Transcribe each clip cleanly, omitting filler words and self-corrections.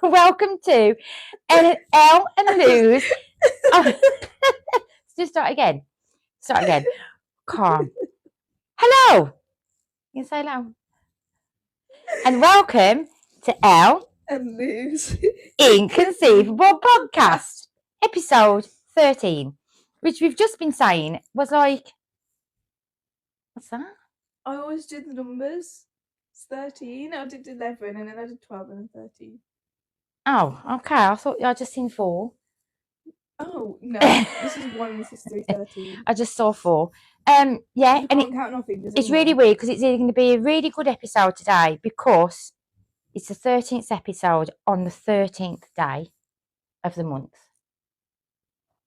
Welcome to Elle and Lou's. Oh, just start again. Calm. Hello. You can say hello. And welcome to Elle and Lou's Inconceivable Podcast, episode 13, which we've just been saying was like, what's that? I always do the numbers. It's 13. I did 11 and then I did 12 and then 13. Oh, okay. I thought I just seen 4. Oh, no. This is 1 and this is 13. I just saw 4. Yeah, You and can't count on fingers it's anymore. really weird because it's going to be a really good episode today because it's the 13th episode on the 13th day of the month.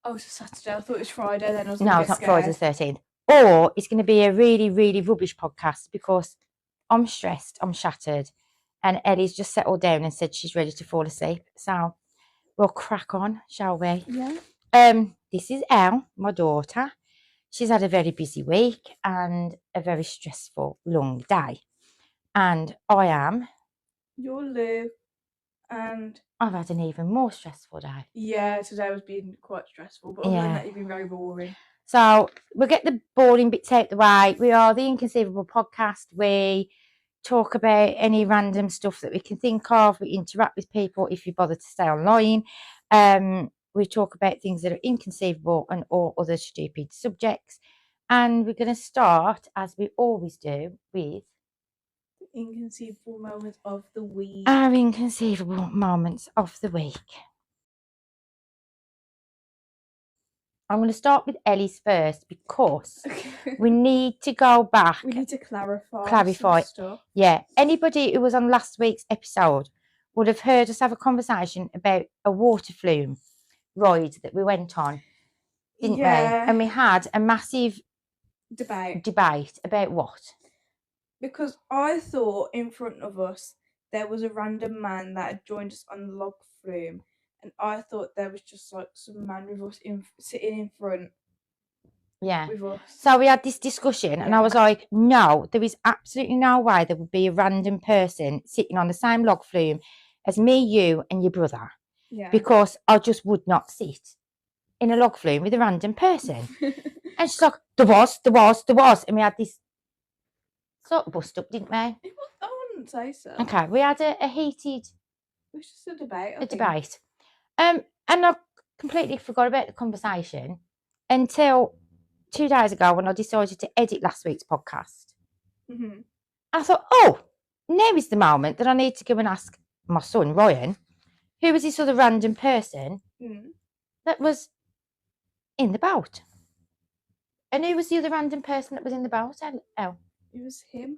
Oh, it's a Saturday. I thought it was Friday then. I was No, it's not Friday the 13th. Or it's going to be a really, really rubbish podcast because I'm stressed, I'm shattered, and Ellie's just settled down and said she's ready to fall asleep. So we'll crack on, shall we? Yeah. This is Elle, my daughter. She's had a very busy week and a very stressful, long day. And I am. You're Lou. And I've had an even more stressful day. Yeah, today was being quite stressful, but other than that, you've been very boring. So we'll get the boring bits out the way. We are the Inconceivable Podcast. We talk about any random stuff that we can think of. We interact with people if you bother to stay online. We talk about things that are inconceivable and all other stupid subjects. And we're going to start, as we always do, with Inconceivable moments of the week. Our inconceivable moments of the week. I'm going to start with Ellie's first because we need to go back. We need to clarify stuff. Yeah. Anybody who was on last week's episode would have heard us have a conversation about a water flume ride that we went on, didn't we? And we had a massive debate about what? Because I thought in front of us there was a random man that had joined us on the log flume. And I thought there was just like some man with us sitting in front. Yeah. With us. So we had this discussion and I was like, no, there is absolutely no way there would be a random person sitting on the same log flume as me, you and your brother. Yeah. Because I just would not sit in a log flume with a random person. And she's like, there was. And we had this sort of bust up, didn't we? I wouldn't say so. Okay, we had a heated... It was just a debate. Debate. And I completely forgot about the conversation until 2 days ago when I decided to edit last week's podcast. Mm-hmm. I thought, oh, now is the moment that I need to go and ask my son, Ryan, who was this other random person that was in the boat. And who was the other random person that was in the boat? Oh. It was him.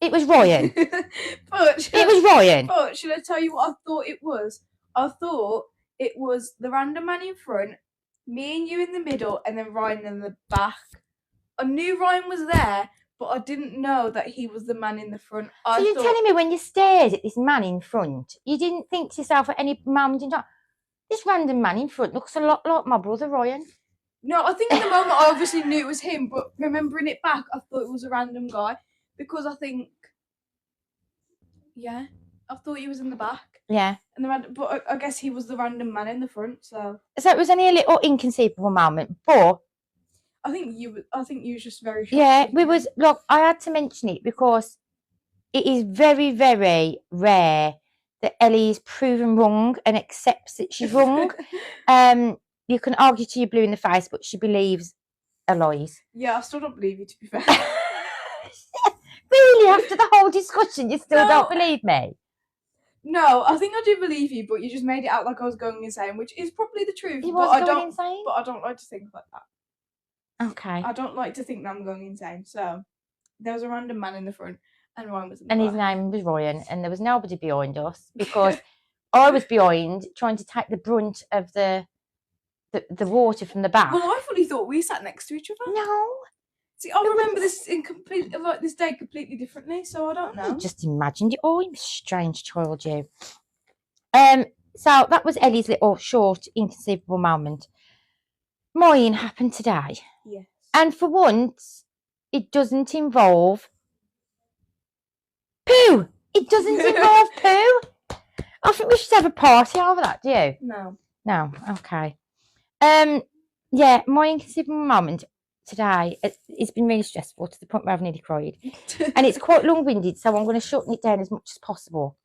It was Ryan. It was Ryan. But should I tell you what I thought it was? I thought it was the random man in front, me and you in the middle, and then Ryan in the back. I knew Ryan was there, but I didn't know that he was the man in the front. So you're telling me when you stared at this man in front, you didn't think to yourself at any moment in time, this random man in front looks a lot like my brother Ryan? No, I think in the moment I obviously knew it was him, but remembering it back, I thought it was a random guy because I think, I thought he was in the back. Yeah. But I guess he was the random man in the front, so it was only a little inconceivable moment, but I think you was just very shocked. Yeah, we was. Look, I had to mention it because it is very, very rare that Ellie is proven wrong and accepts that she's wrong. You can argue till you're blue in the face, but she believes her lies. Yeah, I still don't believe you, to be fair. Really, after the whole discussion, you still don't believe me? No, I think I do believe you, but you just made it out like I was going insane, which is probably the truth. You was going insane? But I don't like to think like that. Okay. I don't like to think that I'm going insane. So there was a random man in the front, and Ryan was in the back. His name was Ryan, and there was nobody behind us because I was behind trying to take the brunt of the water from the back. Well, I fully thought we sat next to each other. No. See, I remember this this day completely differently, so I don't know. I just imagined it all. You strange child, you. So that was Ellie's little short, inconceivable moment. Mine happened today. Yes. And for once, it doesn't involve poo. It doesn't involve poo. I think we should have a party over that, do you? No. No, okay. Yeah, my inconceivable moment today, it's been really stressful to the point where I've nearly cried. And it's quite long-winded, so I'm going to shorten it down as much as possible.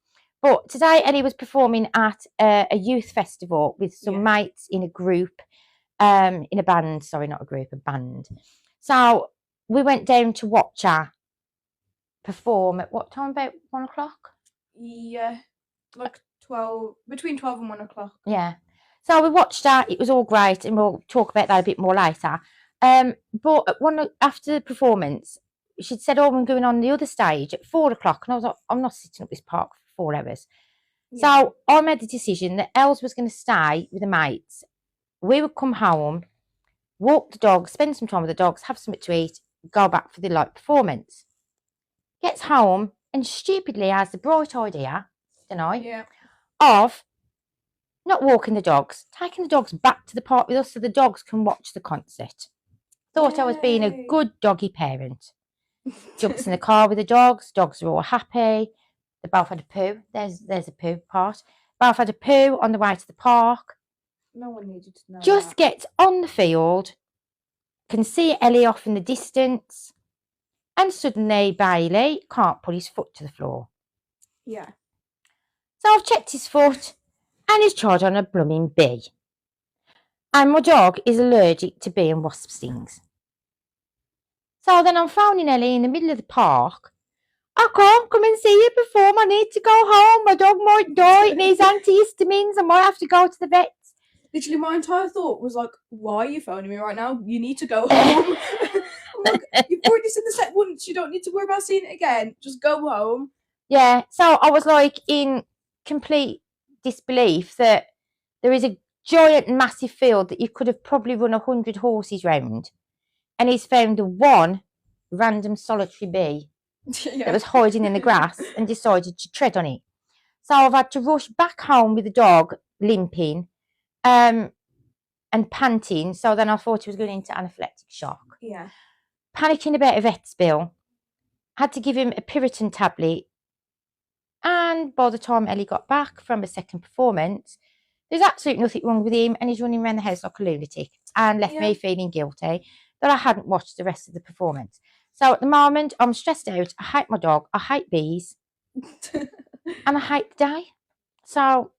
But today, Ellie was performing at a youth festival with some mates in a group, in a band. Sorry, not a group, a band. So we went down to watch her perform at what time? About 1 o'clock? Yeah, like 12, between 12 and 1 o'clock. Yeah. So we watched that. It was all great, and we'll talk about that a bit more later. But after the performance, she'd said, "Oh, I'm going on the other stage at 4 o'clock," and I was like, "I'm not sitting at this park for 4 hours." Yeah. So I made the decision that Els was going to stay with the mates. We would come home, walk the dogs, spend some time with the dogs, have something to eat, go back for the live performance. Gets home and stupidly has the bright idea, of not walking the dogs, taking the dogs back to the park with us so the dogs can watch the concert. Thought I was being a good doggy parent. Jumps in the car with the dogs are all happy. They both had a poo. There's a poo part. Both had a poo on the way to the park. No one needed to know. Just gets on the field, can see Ellie off in the distance, and suddenly Bailey can't put his foot to the floor. Yeah. So I've checked his foot, and he's trod on a blooming bee. And my dog is allergic to bee and wasp stings. So then I'm phoning Ellie in the middle of the park. "I can't come and see you perform. I need to go home. My dog might die. It needs antihistamines. I might have to go to the vet." Literally, my entire thought was like, "Why are you phoning me right now? You need to go home." I'm like, "You've already seen the set once. You don't need to worry about seeing it again. Just go home." Yeah. So I was like in complete disbelief that there is a giant, massive field that you could have probably run 100 horses round, and he's found one random solitary bee that was hiding in the grass and decided to tread on it. So I've had to rush back home with the dog limping and panting. So then I thought he was going into anaphylactic shock. Yeah. Panicking about a vet's bill. Had to give him a Piriton tablet. And by the time Ellie got back from a second performance, there's absolutely nothing wrong with him, and he's running around the house like a lunatic, and left me feeling guilty that I hadn't watched the rest of the performance. So at the moment, I'm stressed out. I hate my dog. I hate bees. And I hate the day. So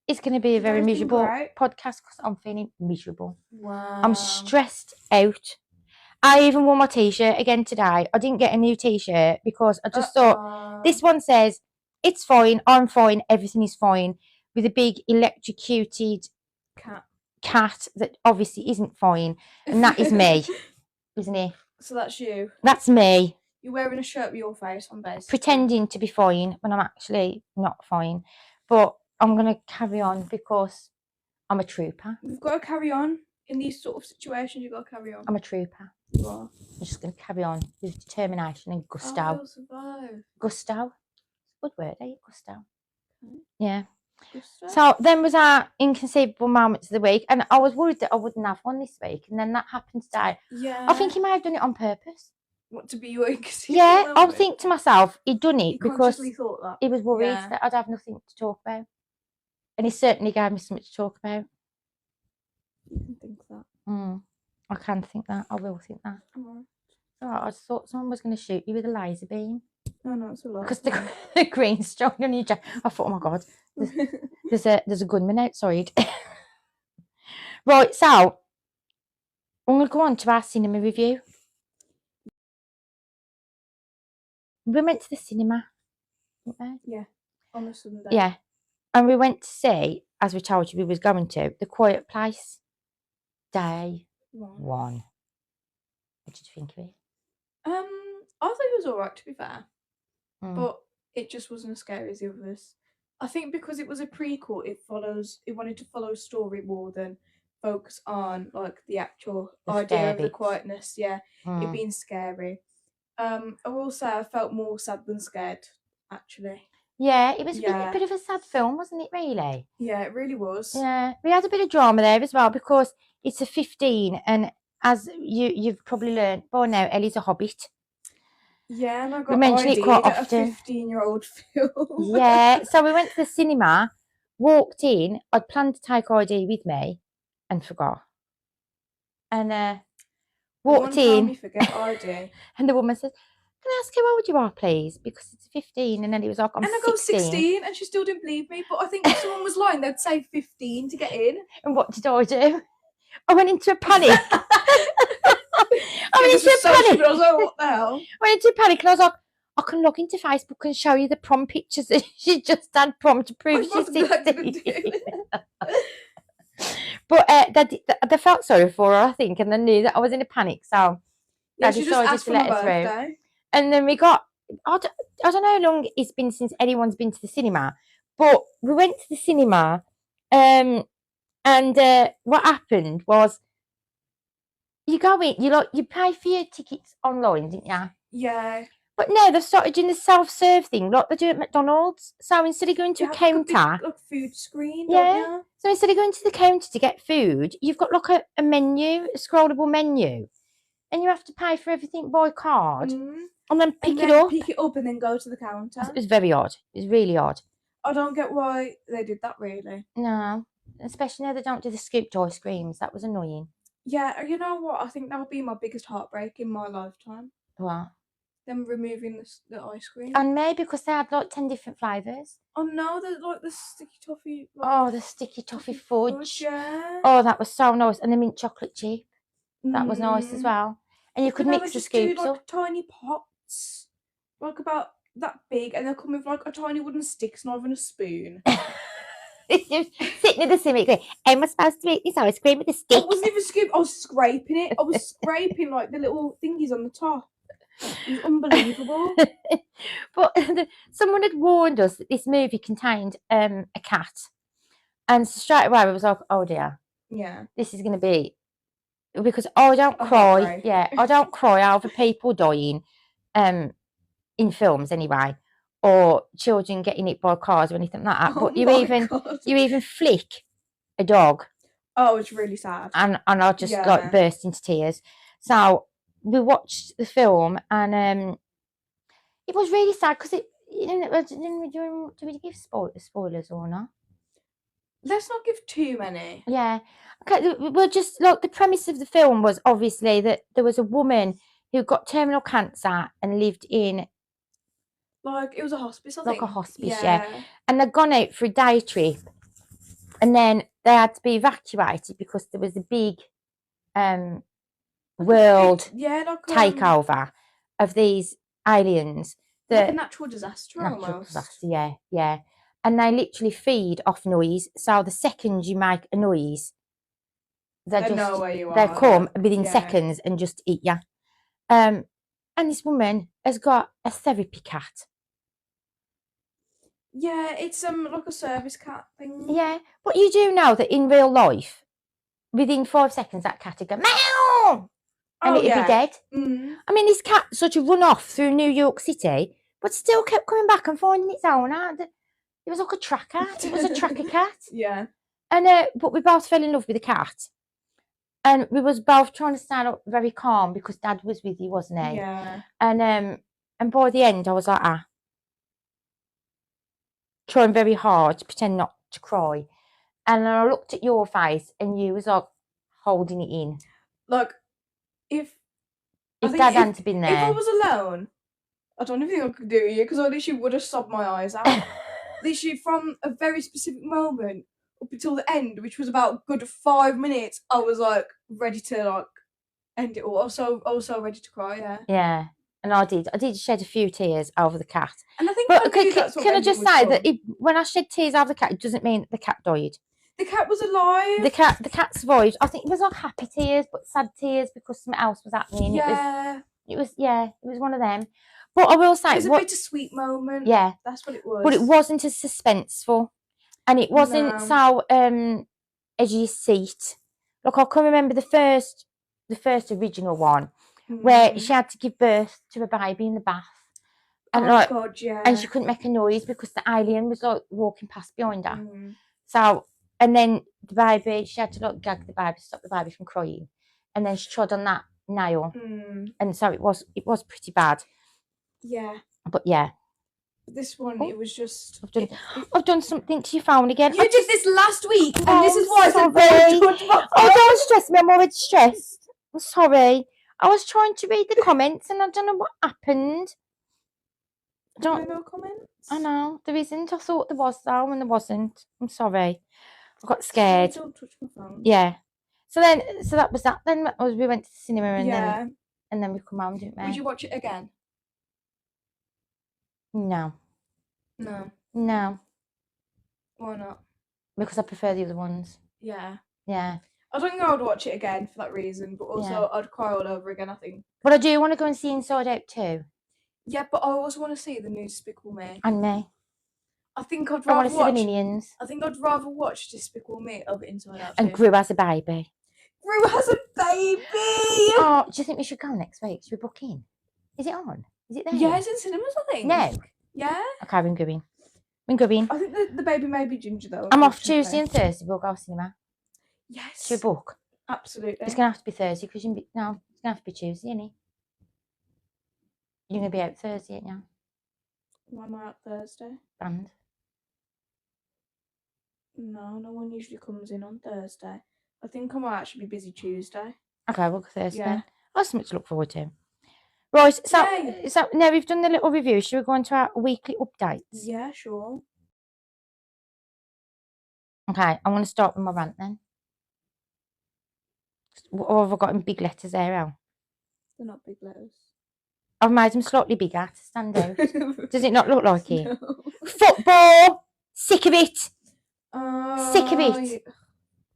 it's going to be a very miserable podcast because I'm feeling miserable. Wow. I'm stressed out. I even wore my t-shirt again today. I didn't get a new t-shirt because I just thought, this one says, "It's fine, I'm fine, everything is fine," with a big electrocuted cat that obviously isn't fine. And that is me, isn't it? So that's you. That's me. You're wearing a shirt with your face on, basically. Pretending to be fine when I'm actually not fine. But I'm going to carry on because I'm a trooper. You've got to carry on. In these sort of situations, you've got to carry on. I'm a trooper. You are. I'm just going to carry on with determination and gusto. Oh, you'll survive. Gusto. Good word, eh? Gusto. Okay. Yeah. Gusto. So then was our inconceivable moments of the week, and I was worried that I wouldn't have one this week, and then that happened today. Yeah. I think he may have done it on purpose. What, to be your inconceivable Yeah, I'll think to myself, he'd done it because thought that. he was worried that I'd have nothing to talk about. And he certainly gave me something to talk about. You can think that. I can think that. I will think that. Oh, I just thought someone was going to shoot you with a laser beam. Oh no, it's a lot. Because the green's strong on your jacket. I thought, oh my God, there's a gunman outside. Right, so I'm going to go on to our cinema review. We went to the cinema. Yeah, on a Sunday. Yeah, and we went to see, as we told you we was going to, The Quiet Place, Day 1. What did you think of it? I thought it was alright, to be fair, but it just wasn't as scary as the others. I think because it was a prequel, it wanted to follow a story more than focus on like the actual idea of the quietness. Yeah, it being scary. I will say I felt more sad than scared, actually. Yeah, it was a bit of a sad film, wasn't it, really? Yeah, it really was. Yeah, we had a bit of drama there as well because it's a 15, and as you've probably learned by now, Ellie's a hobbit. Yeah, and I We got mention it quite ID'd at a often. 15-year-old film. Yeah, so we went to the cinema, walked in. I'd planned to take ID with me and forgot. And The walked one time in, you forget ID. and the woman said, "Can I ask how old you are, please?" Because it's 15. And then he was like, "I'm And I go 16. 16 and she still didn't believe me. But I think if someone was lying, they'd say 15 to get in. And what did I do? I went into a panic. I went This into was a so stupid. I panic. was like, what the hell? I went into a panic and I was like, I can log into Facebook and show you the prom pictures that she just had prom to prove I'm she's glad I didn't 16. do it. But they felt sorry for her, I think, and they knew that I was in a panic. So Yeah, they she just decided asked to for my let her through. birthday. And then we got, I don't know how long it's been since anyone's been to the cinema, but we went to the cinema, and what happened was you go in, you pay for your tickets online, didn't you? Yeah. But now they've started doing the self-serve thing, like they do at McDonald's. So instead of going to You a have like a counter, big like, food screen, yeah. don't you? So instead of going to the counter to get food, you've got like a menu, a scrollable menu, and you have to pay for everything by card, and then pick it up. Pick it up and then go to the counter. It was very odd. It was really odd. I don't get why they did that, really. No, especially now they don't do the scooped ice creams. That was annoying. Yeah, you know what? I think that would be my biggest heartbreak in my lifetime. What? Them removing the ice cream. And maybe because they had like 10 different flavours. Oh no, there's like the sticky toffee. Like, Oh, the sticky toffee fudge. Yeah. Oh, that was so nice. And the mint chocolate chip. That was nice as well. And you could But now mix they the just do scoops like up. tiny pots, like about that big, and they'll come with like a tiny wooden stick, not even a spoon. Sitting in the swimming going, am I supposed to eat this ice cream with a stick? I wasn't even scooping, I was scraping it. I was scraping like the little thingies on the top. It was unbelievable. But someone had warned us that this movie contained a cat. And straight away I was like, oh dear. Yeah. This is going to be, because I don't cry. Heartbreak. Yeah, I don't cry over people dying in films anyway, or children getting hit by cars or anything like that. Oh But God. you even flick a dog. Oh, it's really sad. And I just like burst into tears. So we watched the film and it was really sad because do we give spoilers or not? Let's not give too many. Yeah. Okay, well, just like the premise of the film was obviously that there was a woman who got terminal cancer and lived in like it was a hospice, I like think. a hospice, yeah. And they'd gone out for a day trip, and then they had to be evacuated because there was a big world takeover of these aliens. Like a natural disaster almost. Disaster, yeah. And they literally feed off noise. So the second you make a noise, they know where you are. They come within seconds and just eat you. And this woman has got a therapy cat. Yeah, it's like a service cat thing. Yeah, but you do know that in real life, within 5 seconds, that cat would go meow, and it'd be dead. I mean, this cat sort of run off through New York City, but still kept coming back and finding its owner. It was like a tracker. It was a tracker cat. Yeah. And but we both fell in love with the cat, and we was both trying to stand up very calm because Dad was with you, wasn't he? Yeah. And by the end, I was like, trying very hard to pretend not to cry. And then I looked at your face and you was like holding it in. Like, if Dad hadn't been there. If I was alone, I don't even think I could do it because I literally would have sobbed my eyes out. Literally from a very specific moment up until the end, which was about a good 5 minutes, I was like ready to like end it all. I was so ready to cry, yeah. Yeah. And I did shed a few tears over the cat. And I think can I just say that when I shed tears over the cat, it doesn't mean the cat died. The cat was alive. The cat survived. I think it was like happy tears, but sad tears because something else was happening. Yeah. It was one of them. But I will say, it was a bittersweet moment. Yeah, that's what it was. But it wasn't as suspenseful, and it wasn't so edge of your seat. Like I can remember the first original one where she had to give birth to a baby in the bath, and God, yeah. And she couldn't make a noise because the alien was like walking past behind her. So, and then the baby, she had to like gag the baby to stop the baby from crying, and then she trod on that nail, and so it was pretty bad. Yeah. But yeah, This one, Oh, it was just. I've done something to your phone again. You did this last week, and Oh, this is why I said sorry. don't touch my phone. Oh, don't stress me. I'm already stressed. I'm sorry. I was trying to read the comments and I don't know what happened. There are no comments. I know there isn't. I thought there was though, and there wasn't. I'm sorry. I got scared. Don't touch my phone. Yeah. So that was that. Then we went to the cinema and then we come home, didn't we? Would you watch it again? No. No. No. Why not? Because I prefer the other ones. Yeah. Yeah. I don't think I would watch it again for that reason, but also I'd cry all over again, I think. But I do want to go and see Inside Out too. Yeah, but I also want to see the new Despicable Me. And me. I think I'd I rather want to see the Minions. I think I'd rather watch Despicable Me over Inside Out. And Gru as a baby. Gru has a baby! Oh, do you think we should go next week? Should we book in? Is it on? Is it there? Yeah, it's in cinemas, I think. No. Yeah? Okay, we're going. We're going. I think the baby may be ginger though. I'm off Tuesday and Thursday. We'll go to cinema. Yes. Should we book? Absolutely. It's going to have to be Thursday because it's going to have to be Tuesday, isn't it? You're going to be out Thursday, ain't you? Why am I out Thursday? Band. No one usually comes in on Thursday. I think I might actually be busy Tuesday. Okay, we'll go Thursday. Yeah. That's something to look forward to. Right, so now we've done the little review. Should we go on to our weekly updates? Yeah, sure. Okay, I'm going to start with my rant then. Or have I got in big letters there, Al? They're not big letters. I've made them slightly bigger to stand out. Does it not look like it? No. Football! Sick of it! Sick of it! Yeah.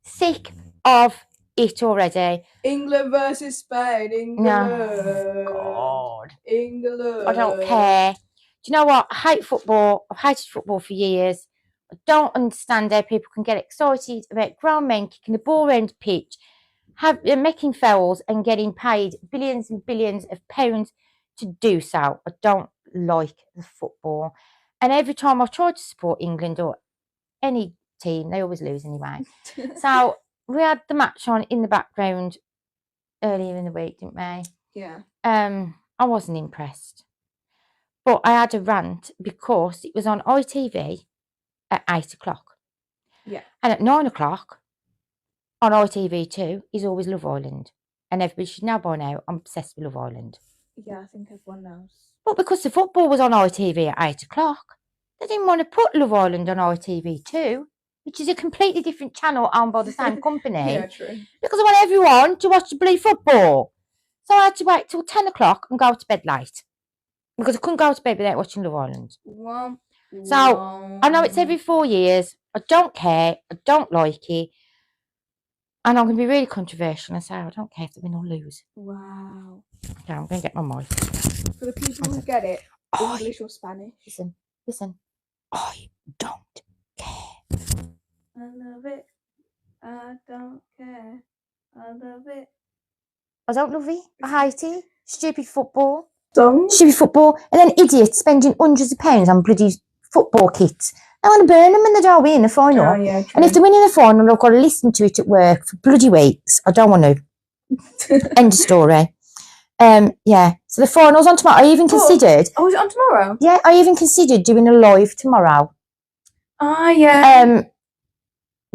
Sick of it already. England versus Spain. England. No. God. England. I don't care. Do you know what? I hate football. I've hated football for years. I don't understand how people can get excited about grown men kicking the ball around the pitch, making fouls and getting paid billions and billions of pounds to do so. I don't like the football. And every time I've tried to support England or any team, they always lose anyway. So we had the match on in the background earlier in the week, didn't we? Yeah. I wasn't impressed. But I had a rant because it was on ITV at 8 o'clock. Yeah. And at 9 o'clock on ITV2 is always Love Island. And everybody should know by now I'm obsessed with Love Island. Yeah, I think everyone knows. But because the football was on ITV at 8 o'clock, they didn't want to put Love Island on ITV2, which is a completely different channel owned by the same company. Yeah, true. Because I want everyone to watch the bloody football. So I had to wait till 10 o'clock and go to bed late. Because I couldn't go to bed without watching Love Island. So I know it's every 4 years. I don't care. I don't like it. And I'm going to be really controversial and say I don't care if they win or lose. Wow. Okay, I'm going to get my mic. For the people who get it, English or Spanish. Listen. I don't care. I love it. I don't care. I love it. I don't love it. I hate it. Stupid football. Songs? Stupid football. And then idiots spending hundreds of pounds on bloody football kits. I want to burn them when they don't win the final. Oh, yeah, and if they win in the final, I've got to listen to it at work for bloody weeks. I don't want to. End of story. Yeah. So the final's on tomorrow. I even considered. Oh, is it on tomorrow? Yeah, I even considered doing a live tomorrow. Ah, yeah.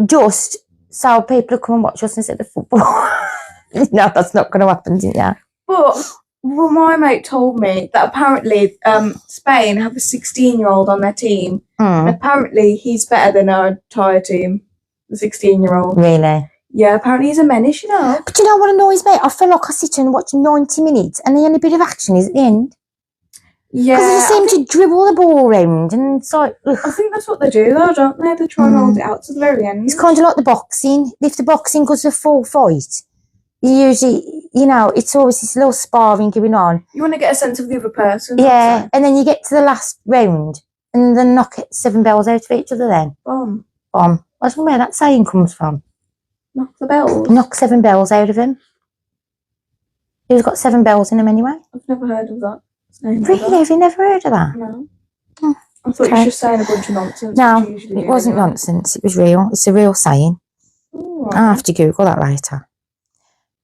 Just so people come and watch us instead of football. No, that's not going to happen, didn't you? But well, my mate told me that apparently Spain have a 16-year-old on their team. And apparently he's better than our entire team, the 16-year-old. Really? Yeah, apparently he's a menace, you know. But you know what annoys me? I feel like I sit and watch 90 minutes and the only bit of action is at the end. Yeah. Because they just seem to dribble the ball around and it's like... Ugh. I think that's what they do though, don't they? They try and hold it out to the very end. It's kind of like the boxing. If the boxing goes to a full fight, you usually, it's always this little sparring going on. You want to get a sense of the other person. Yeah, and then you get to the last round and then knock 7 bells out of each other then. Bomb. I don't know where that saying comes from. Knock the bells? Knock 7 bells out of him. Who's got 7 bells in him anyway? I've never heard of that. Really? Have you never heard of that? No. I thought you were just saying a bunch of nonsense. No, it wasn't nonsense. It was real. It's a real saying. Ooh, I'll have to Google that later.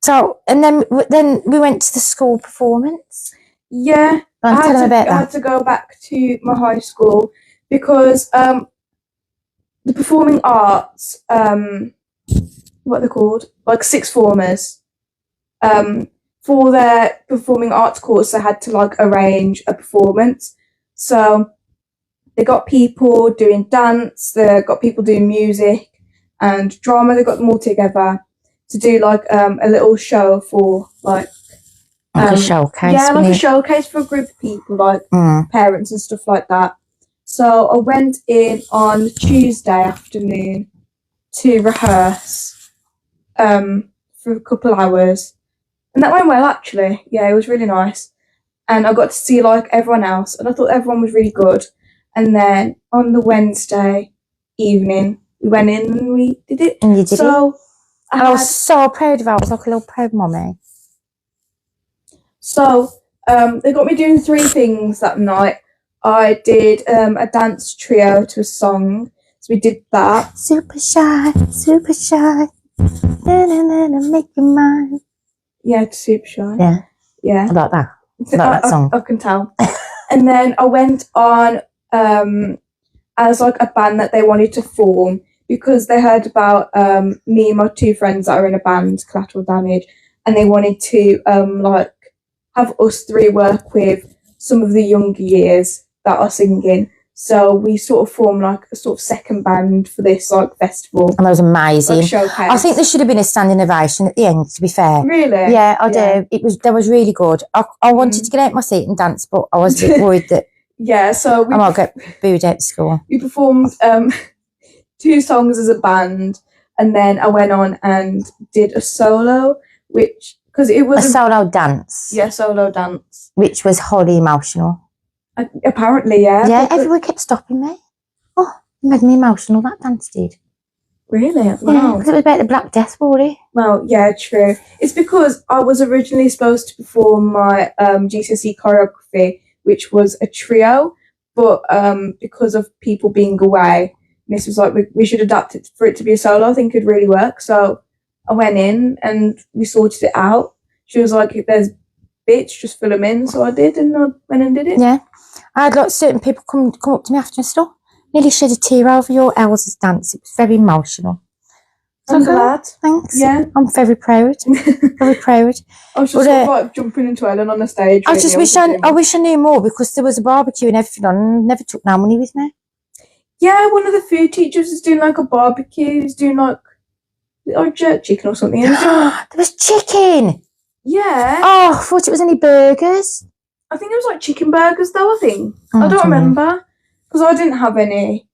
So, and then we went to the school performance. Yeah, Tell them about I had to go back to my high school because the performing arts, what they're called, like sixth formers, for their performing arts course, they had to like arrange a performance. So they got people doing dance, they got people doing music and drama. They got them all together to do like a little show for like a showcase. Yeah, like a showcase for a group of people, like parents and stuff like that. So I went in on Tuesday afternoon to rehearse for a couple hours. And that went well, actually. Yeah, it was really nice. And I got to see, like, everyone else. And I thought everyone was really good. And then on the Wednesday evening, we went in and we did it. And you did it? I was so proud of her. I was like a little proud mommy. So they got me doing 3 things that night. I did a dance trio to a song. So we did that. Super shy, super shy. Make you mine. Yeah, it's super shy. Yeah. Yeah. I like that. I like that song. I can tell. And then I went on as like a band that they wanted to form because they heard about me and my 2 friends that are in a band, Collateral Damage, and they wanted to like have us 3 work with some of the younger years that are singing. So we sort of formed like a sort of second band for this like festival. And that was amazing. Like showcase. I think there should have been a standing ovation at the end, to be fair. Really? Yeah, I do. That was really good. I wanted to get out my seat and dance, but I was a bit worried that so I might get booed out of school. We performed 2 songs as a band, and then I went on and did a solo, which because it was a solo dance. Yeah, solo dance, which was highly emotional. Apparently, yeah. Yeah, everyone kept stopping me. Oh, it made me emotional. That dance did. Really? Yeah, because it was about the Black Death, wasn't it? Well, yeah, true. It's because I was originally supposed to perform my GCSE choreography, which was a trio, but because of people being away, Miss was like, we should adapt it for it to be a solo. I think it'd really work. So I went in and we sorted it out. She was like, if there's bits, just fill them in. So I did, and I went and did it. Yeah. I had like certain people come up to me after and stuff. Nearly shed a tear over your Elsie's dance. It was very emotional. So I'm glad. Thanks. Yeah. I'm very proud. Very proud. I was just sort of like jumping into Ellen on the stage. I just wish I knew more because there was a barbecue and everything on and never took no money with me. Yeah, one of the food teachers is doing like a barbecue. He's doing like jerk chicken or something. There was chicken. Yeah. Oh, I thought it was any burgers. I think it was like chicken burgers though, I think. I don't remember. Because I didn't have any.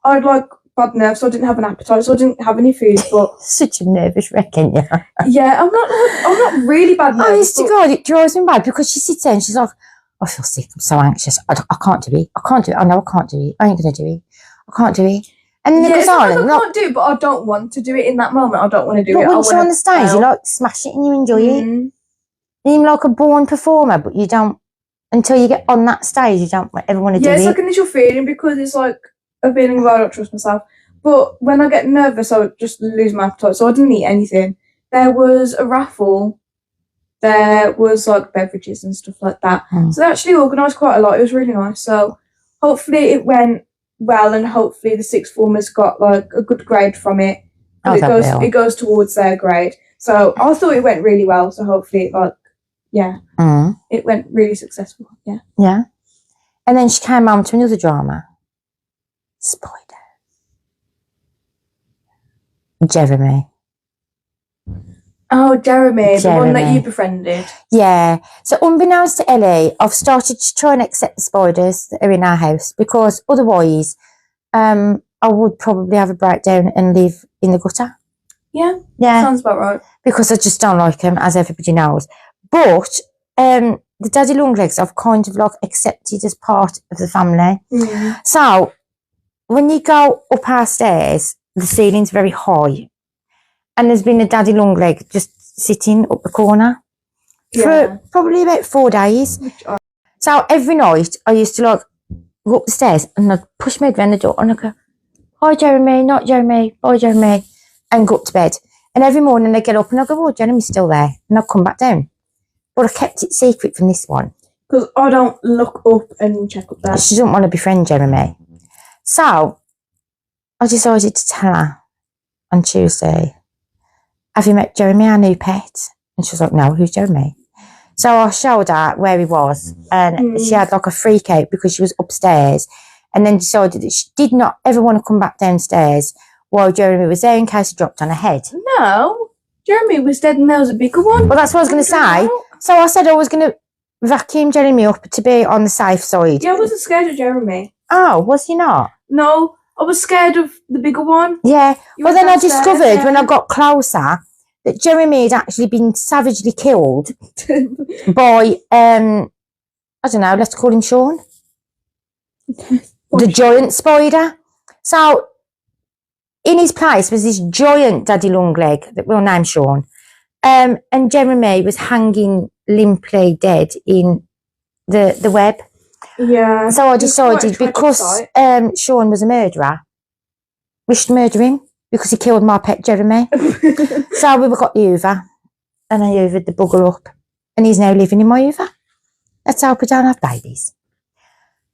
I had like bad nerves, so I didn't have an appetite, so I didn't have any food, but... Such a nervous wreck, ain't you? Yeah, I'm not really bad nervous. Honest to God, it drives me mad because she sits there and she's like, I feel sick, I'm so anxious. I can't do it. I can't do it. I know I can't do it. I ain't going to do it. I can't do it. And then it goes on. I can't do it, but I don't want to do it in that moment. I don't want to do it. But once you're on the stage, you like smash it and you enjoy it. You're like a born performer, but you don't, until you get on that stage, you don't ever want to do it. Yeah, it's like an initial feeling because it's like a feeling where I don't trust myself. But when I get nervous, I just lose my appetite. So I didn't eat anything. There was a raffle. There was like beverages and stuff like that. So they actually organised quite a lot. It was really nice. So hopefully it went well, and hopefully the sixth formers got like a good grade from it. It goes towards their grade. So I thought it went really well. So hopefully it went really successful. Yeah. Yeah. And then she came on to another drama. Spoiler. Jeremy. Oh, Jeremy, the one that you befriended. Yeah. So unbeknownst to Ellie, I've started to try and accept the spiders that are in our house because otherwise I would probably have a breakdown and live in the gutter. Yeah. Yeah. Sounds about right. Because I just don't like them, as everybody knows. But the daddy long legs I've kind of like accepted as part of the family. So when you go up our stairs, the ceiling's very high. And there's been a daddy long leg just sitting up the corner for probably about 4 days. So every night I used to like go up the stairs and I'd push my head around the door and I'd go, hi Jeremy, not Jeremy, bye Jeremy, and go up to bed. And every morning I'd get up and I'd go, oh, Jeremy's still there. And I'd come back down. But I kept it secret from this one. Because I don't look up and check up there. She doesn't want to befriend Jeremy. So I decided to tell her on Tuesday, have you met Jeremy, our new pet? And she was like, no, who's Jeremy? So I showed her where he was, and she had like a freak out because she was upstairs, and then decided that she did not ever want to come back downstairs while Jeremy was there in case he dropped on her head. No, Jeremy was dead and there was a bigger one. Well, that's what I was going to say. So I said I was going to vacuum Jeremy up to be on the safe side. Yeah, I wasn't scared of Jeremy. Oh, was he not? No, I was scared of the bigger one. Yeah. Well, then I discovered when I yeah. got closer that Jeremy had actually been savagely killed by, I don't know, let's call him Sean. The giant spider. So in his place was this giant daddy long leg that we'll name Sean. And Jeremy was hanging limply dead in the web. Yeah. So I decided because Sean was a murderer, we should murder him because he killed my pet Jeremy. So we got the Hoover, and I hoovered the bugger up, and he's now living in my Hoover. Let's hope we don't have babies.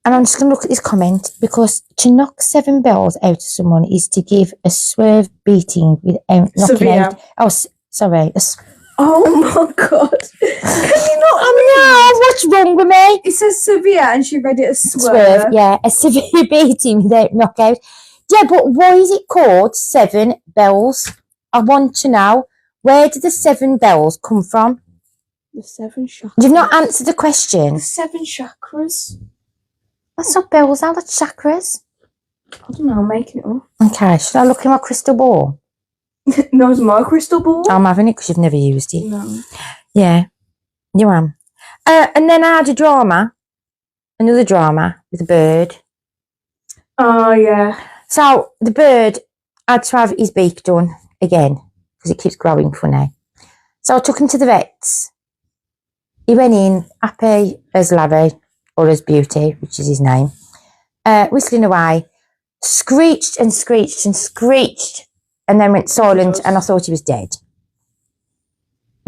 And I'm just going to look at this comment, because to knock 7 bells out of someone is to give a swerve beating without knocking out. Oh, sorry. Oh my God. Can you not? Oh no, what's wrong with me? It says severe and she read it as swerve. Yeah, a severe beating without knockout. Yeah, but why is it called 7 bells? I want to know, where did the 7 bells come from? The 7 chakras. You've not answered the question. The 7 chakras. That's not bells, are that's chakras. I don't know, I'm making it up. Okay, should I look in my crystal ball? No, it's my crystal ball. I'm having it because you've never used it. No. Yeah, you am. And then I had another drama with a bird. Oh, yeah. So the bird had to have his beak done again because it keeps growing funny. So I took him to the vets. He went in happy as Larry, or as Beauty, which is his name, whistling away, screeched and screeched and screeched, and then went silent, and I thought he was dead.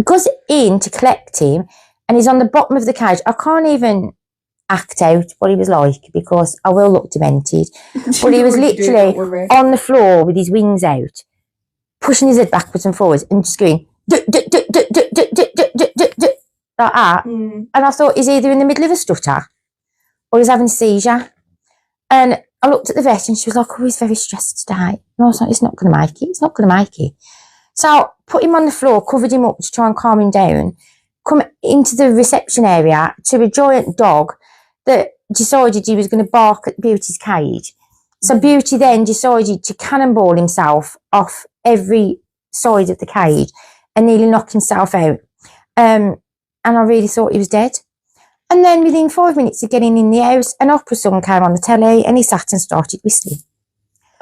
Goes in to collect him, and he's on the bottom of the cage. I can't even act out what he was like because I will look demented. But he was literally on the floor with his wings out, pushing his head backwards and forwards and just going like that. And I thought he's either in the middle of a stutter or he's having a seizure. And I looked at the vet and she was like, oh, he's very stressed today. And I was like, it's not going to make it. It's not going to make it. So put him on the floor, covered him up to try and calm him down, come into the reception area to a giant dog that decided he was going to bark at Beauty's cage. So Beauty then decided to cannonball himself off every side of the cage and nearly knock himself out. And I really thought he was dead. And then within 5 minutes of getting in the house, an opera song came on the telly and he sat and started whistling.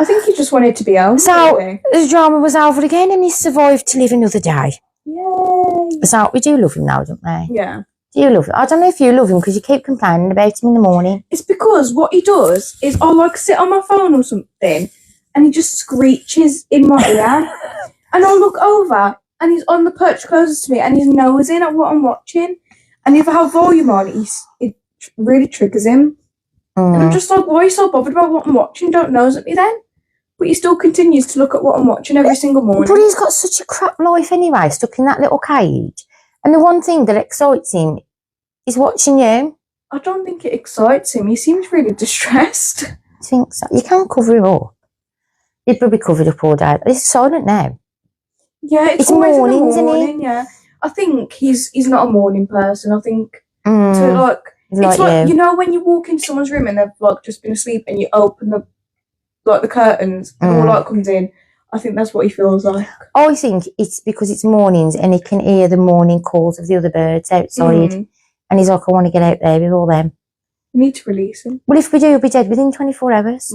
I think he just wanted to be out. So the drama was over again and he survived to live another day. Yay. So we do love him now, don't we? Yeah. Do you love him? I don't know if you love him because you keep complaining about him in the morning. It's because what he does is I'll like sit on my phone or something and he just screeches in my ear and I'll look over and he's on the perch closest to me and he's nosing at what I'm watching, and if I have volume on, it really triggers him. And I'm just like, why are you so bothered about what I'm watching? Don't nose at me then. But he still continues to look at what I'm watching every single morning. But he's got such a crap life anyway, stuck in that little cage. And the one thing that excites him is watching you. I don't think it excites him. He seems really distressed. I think so. You can't cover him up. He'd probably be covered up all day. He's silent now. Yeah, it's always mornings, in the morning, yeah. I think he's not a morning person. I think so it's like you know when you walk into someone's room and they've like just been asleep and you open the curtains and all light comes in. I think that's what he feels like. I think it's because it's mornings and he can hear the morning calls of the other birds outside. And he's like, I want to get out there with all them. We need to release him. Well, if we do, he'll be dead within 24 hours.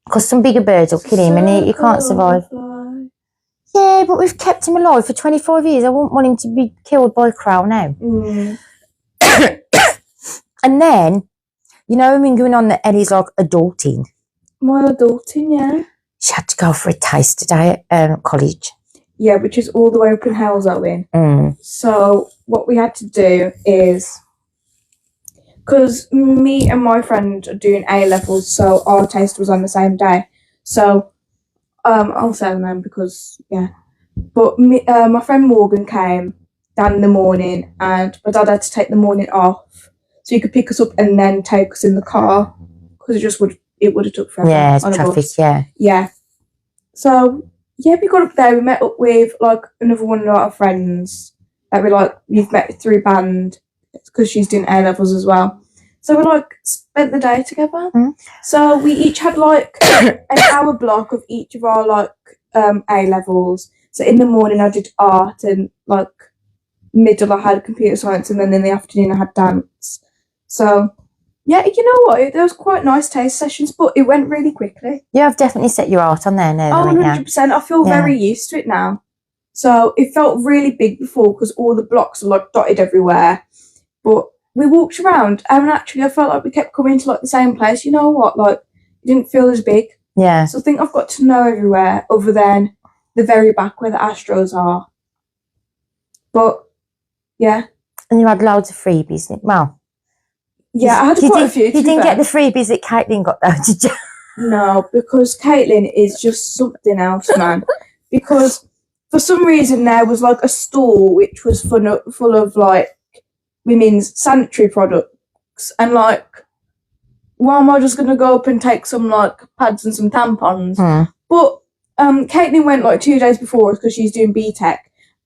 Because some bigger birds will kill him and he can't survive. Yeah, but we've kept him alive for 25 years. I wouldn't want him to be killed by a crow now. And then, you know, when going on that Ellie's like adulting. My adulting, yeah. She had to go for a taste today at college. Yeah, which is all the way up in Halesowen. So what we had to do is because me and my friend are doing A levels, so our taste was on the same day. So I'll say the name because But my friend Morgan came down in the morning, and my dad had to take the morning off so he could pick us up and then take us in the car because it would have took forever. Yeah, on a traffic. bus. Yeah. So we got up there. We met up with like another one of our friends that we've met through band because she's doing A levels as well. So we spent the day together. Mm. So we each had an hour block of each of our A levels. So in the morning I did art, and middle I had computer science, and then in the afternoon I had dance. So yeah, you know what? There was quite nice taste sessions, but it went really quickly. Yeah, I've definitely set your art on there now. 100%. I feel very used to it now. So it felt really big before because all the blocks are dotted everywhere. But we walked around, and actually I felt like we kept coming to the same place. You know what? It didn't feel as big. Yeah. So I think I've got to know everywhere other than the very back where the Astros are. But yeah. And you had loads of freebies. Well. Yeah, I had quite a few. You didn't get the freebies that Caitlin got though, did you? No, because Caitlin is just something else, man. Because for some reason there was a store which was full of women's sanitary products, and why am I just gonna go up and take some pads and some tampons? But Caitlin went 2 days before us because she's doing BTEC,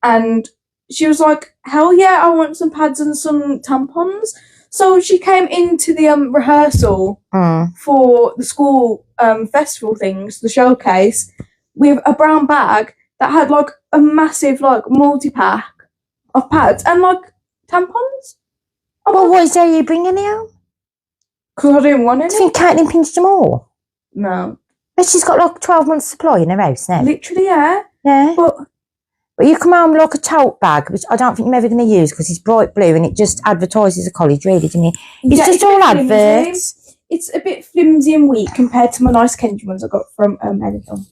and she was like, hell yeah, I want some pads and some tampons. So she came into the rehearsal for the school festival things, the showcase, with a brown bag that had a massive multi-pack of pads and tampons. Well, why are you bringing it home? Because I didn't want any. Do you think Caitlin pinched them all? No. But she's got 12 months supply in her house now. Literally, yeah. Yeah. But you come home with a tote bag, which I don't think you're ever going to use because it's bright blue and it just advertises a college, really, doesn't it? It's just all adverts. It's a bit flimsy and weak compared to my nice Kenji ones I got from Edison.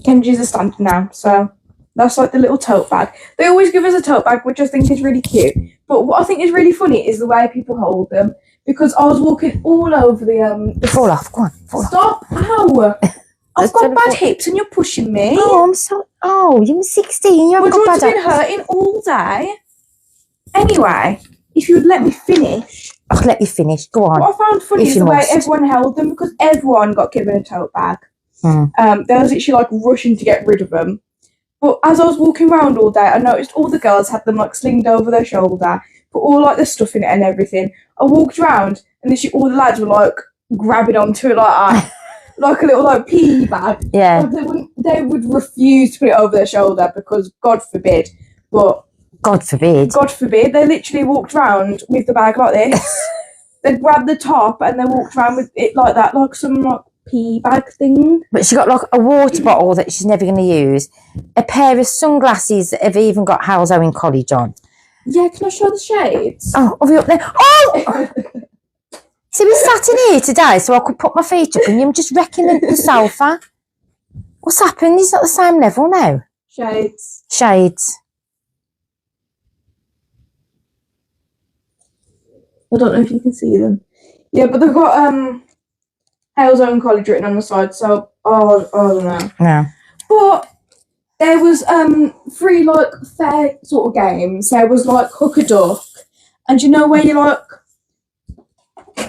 Kenji's a standard now, so that's the little tote bag. They always give us a tote bag, which I think is really cute. But what I think is really funny is the way people hold them, because I was walking all over the... Fall off, go on. Fall Stop! Ow! I've got bad hips and you're pushing me. Oh, I'm so... Oh, you're 16. You haven't got bad hips. Been hurting all day. Anyway, if you would let me finish... I'll let you finish. Go on. What I found funny is the way everyone held them, because everyone got given a tote bag. They was literally rushing to get rid of them. But as I was walking around all day, I noticed all the girls had them slinged over their shoulder, put all the stuff in it and everything. I walked around and literally all the lads were grabbing onto it like a little PE bag. Yeah. They would refuse to put it over their shoulder because God forbid. But God forbid. God forbid. They literally walked around with the bag like this. They grabbed the top and they walked around with it like that, like some PE bag thing. But she got a water bottle that she's never going to use, a pair of sunglasses that have even got Halzo in college on. Yeah, can I show the shades? Oh, are we up there? Oh! See, we sat in here today so I could put my feet up and you're just wrecking the sofa. What's happened? He's at the same level now. Shades. Shades. I don't know if you can see them. Yeah, but they've got Hale's Own College written on the side, so I don't know. No. But there was 3 fair sort of games. There was Hook a Duck, and you know where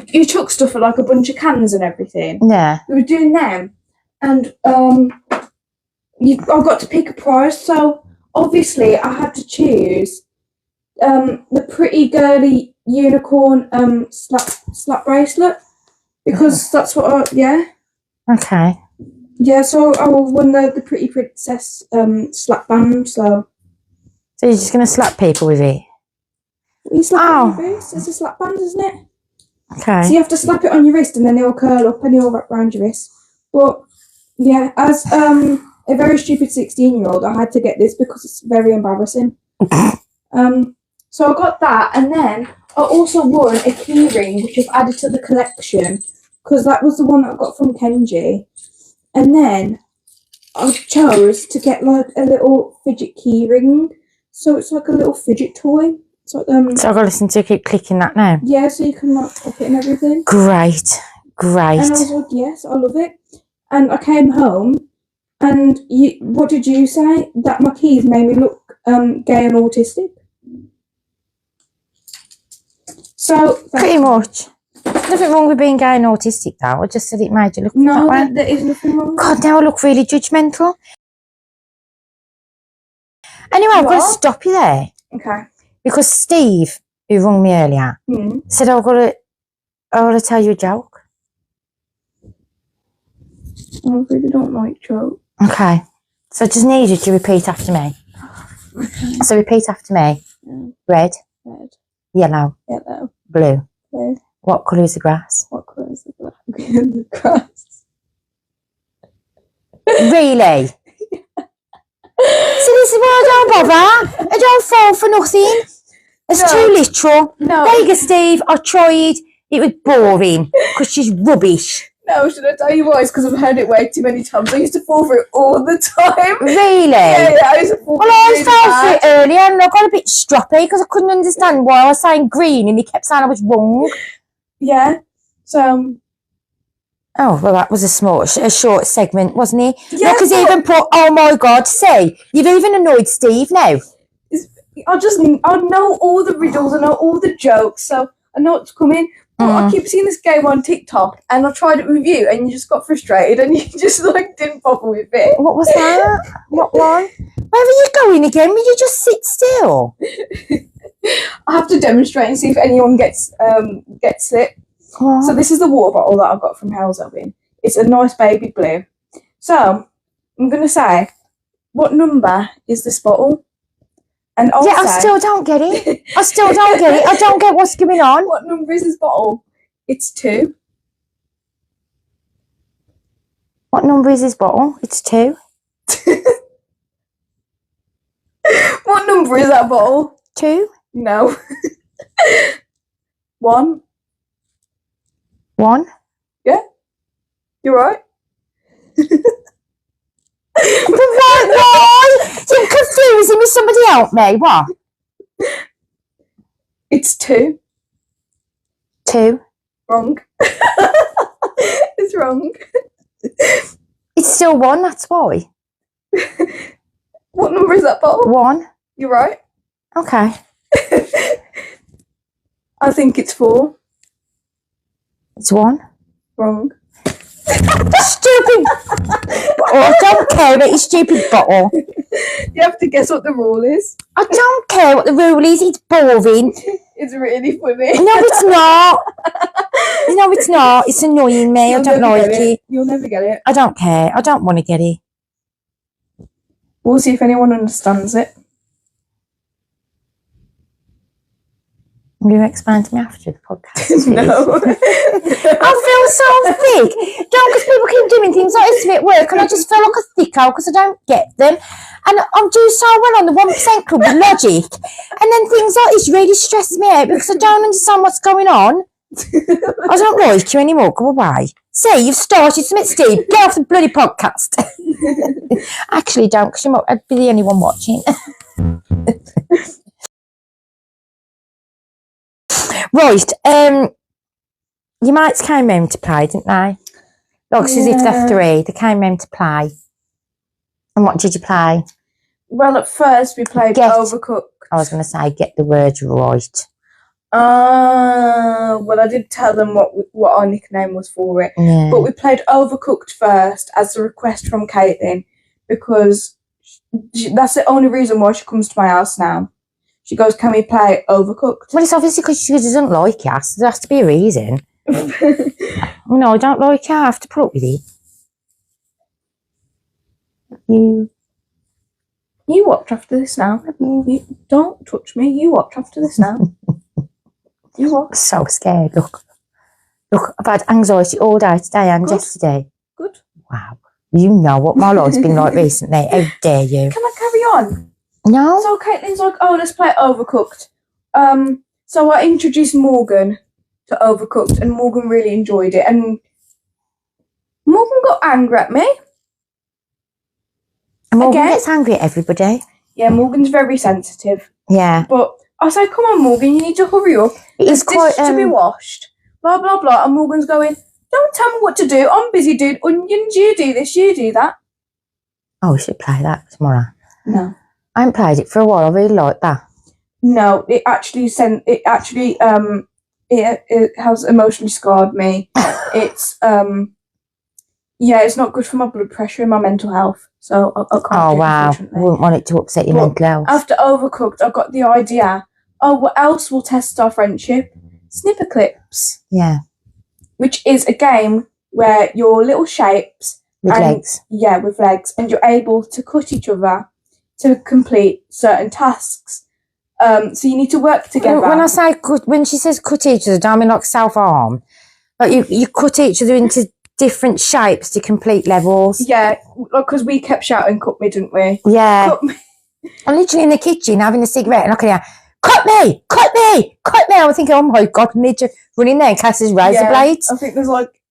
you chuck stuff at a bunch of cans and everything. Yeah. We were doing them, and I got to pick a prize. So obviously I had to choose the pretty girly unicorn slap bracelet, because that's what Okay. Yeah, so I won the pretty princess slap band. So you're just going to slap people with it? You slap it on your wrist. It's a slap band, isn't it? Okay. So you have to slap it on your wrist and then they'll curl up and they'll wrap around your wrist. But yeah, as a very stupid 16-year-old, I had to get this because it's very embarrassing. So I got that, and then I also won a key ring, which I've added to the collection, because that was the one that I got from Kenji. And then I chose to get a little fidget key ring. So it's a little fidget toy. So I've got to listen to keep clicking that now. yeah, so you can like pop it and everything. Great. And I was like, yes, I love it. And I came home, and what did you say? That my keys made me look gay and autistic. So Pretty much. Nothing wrong with being gay and autistic, though. I just said it made you look that no, way. there is nothing wrong. God, now I look really judgmental. Anyway, I've got to stop you there. Okay. Because Steve, who rung me earlier, said I've got to tell you a joke. I really don't like jokes. Okay. So I just need you to repeat after me. Okay. So repeat after me. Yeah. Red. Red. Yellow. Yellow. Blue. Blue. What colour is the grass? What colour is the grass? Really? So this is why I don't bother. I don't fall for nothing. It's too literal. No. There you go, Steve. I tried. It was boring because she's rubbish. No, should I tell you why? It's because I've heard it way too many times. I used to fall for it all the time. Really? Yeah, I used to fall for it. Well, I really fell bad. for it earlier and I got a bit stroppy because I couldn't understand why I was saying green and he kept saying I was wrong. Yeah. So. Oh, well, that was a short segment, wasn't it? Yeah, Look, he's even put, oh my God, see, you've even annoyed Steve now. I know all the riddles, I know all the jokes, so I know what's coming. But I keep seeing this game on TikTok, and I tried it with you, and you just got frustrated, and you just like didn't bother with it. What was that? What one? Where are you going again? Will you just sit still? I have to demonstrate and see if anyone gets it. What? So this is the water bottle that I got from Hell's. It's a nice baby blue. So I'm gonna say, what number is this bottle? And I'll I still don't get it. I still don't get it. I don't get what's going on. What number is this bottle? It's 2. What number is this bottle? It's 2. What number is that bottle? 2. No. 1. 1. Yeah. You're right. Why? You're confusing me. Somebody help me. What? It's 2. 2. Wrong. It's wrong. It's still 1. That's why. What number is that bottle? 1. You're right. Okay. I think it's 4. It's 1. Wrong. Stupid. I don't care about your stupid bottle. You have to guess what the rule is. I don't care what the rule is. It's boring. It's really funny. No, it's not. No, it's not. It's annoying me. I don't like it. You'll never get it. I don't care. I don't want to get it. We'll see if anyone understands it. Will you explain to me after the podcast, please? No. I feel so thick. Don't, because people keep doing things like this to me at work and I just feel like a thicko because I don't get them. And I'm doing so well on the 1% club with logic. And then things like this really stress me out because I don't understand what's going on. I don't like you anymore. Go away. See, you've started something, Steve. Get off the bloody podcast. Actually, don't, because I'd be the only one watching. Right, your mates came home to play, didn't they? Looks as if they're 3. They came home to play. And what did you play? Well, at first we played Overcooked. I was going to say, get the words right. Well, I did tell them what our nickname was for it. Yeah. But we played Overcooked first as a request from Caitlin because that's the only reason why she comes to my house now. She goes, can we play Overcooked? Well, it's obviously because she doesn't like it. So there has to be a reason. No, I don't like it. I have to put up with it. You watch after this now. You don't touch me. You watch after this now. You watch. I'm so scared. Look, I've had anxiety all day today and yesterday. Good. Wow. You know what my life's been like recently. How dare you? Can I carry on? No. So Caitlin's like, oh, let's play Overcooked. So I introduced Morgan to Overcooked and Morgan really enjoyed it. And Morgan got angry at me. And Morgan gets angry at everybody. Yeah, Morgan's very sensitive. Yeah. But I say, come on, Morgan, you need to hurry up. It's quite to be washed. Blah, blah, blah. And Morgan's going, don't tell me what to do. I'm busy doing onions. You do this, you do that. Oh, we should play that tomorrow. No. I haven't played it for a while. I really like that. No, it has emotionally scarred me. It's it's not good for my blood pressure and my mental health. So I can't. Oh wow! I wouldn't want it to upset your mental health. After Overcooked, I got the idea. Oh, what else will test our friendship? Snipper clips. Yeah. Which is a game where your little shapes with legs. Yeah, with legs, and you're able to cut each other to complete certain tasks. So you need to work together. When I say cut, when she says cut each other, don't I mean like self-harm? Like you cut each other into different shapes to complete levels. Yeah, because we kept shouting "cut me," didn't we? Yeah. Cut me. I'm literally in the kitchen having a cigarette and I can hear, cut me, cut me, cut me. I'm thinking, oh my God, I need to run in there and cast his razor blades. I think there's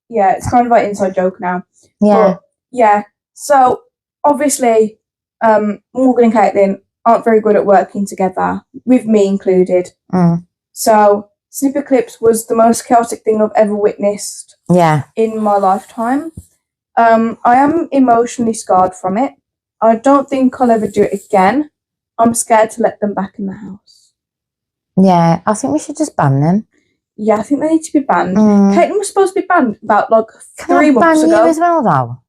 it's kind of like inside joke now. Yeah. But, yeah. So obviously, Morgan and Caitlin aren't very good at working together, with me included. Mm. So Snipper Clips was the most chaotic thing I've ever witnessed. Yeah. In my lifetime. I am emotionally scarred from it. I don't think I'll ever do it again. I'm scared to let them back in the house. Yeah, I think we should just ban them. Yeah, I think they need to be banned. Caitlin was supposed to be banned about 3 months ago. Can I ban you as well, though?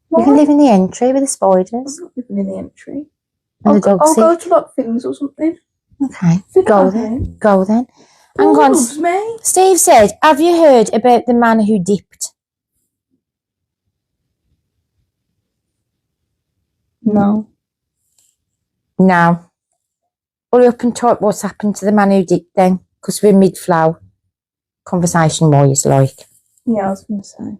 Why? You can live in the entry with the spiders. I'm not living in the entry. And the dog I'll go to things or something. Okay, go then. Go then. Hang Paul on. loves me. Steve said, have you heard about the man who dipped? No. No. Hurry up and type what's happened to the man who dipped then, because we're mid-flow conversation-wise, like. Yeah, I was going to say.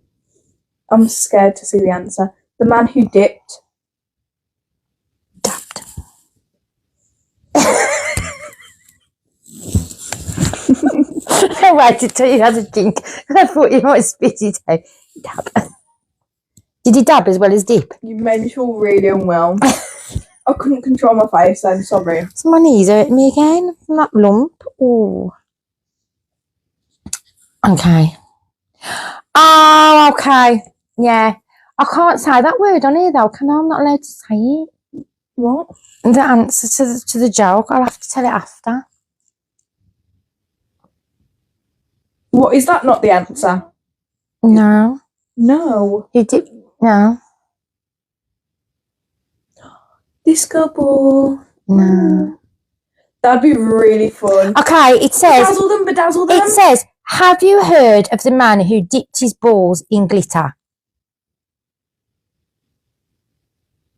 I'm scared to see the answer. The man who dipped. Dabbed. I waited till you had a drink. I thought you might spit it out. Dab. Did he dab as well as dip? You made me feel really unwell. I couldn't control my face then, sorry. So my knees hurting me again from that lump. Oh. Okay. Oh, okay. Yeah. I can't say that word on here though, can I? I'm not allowed to say it. What? The answer to the joke. I'll have to tell it after. What, is that not the answer? No. No. You did. No. Disco ball. No. That'd be really fun. Okay, it says. Bedazzle them. It says, have you heard of the man who dipped his balls in glitter?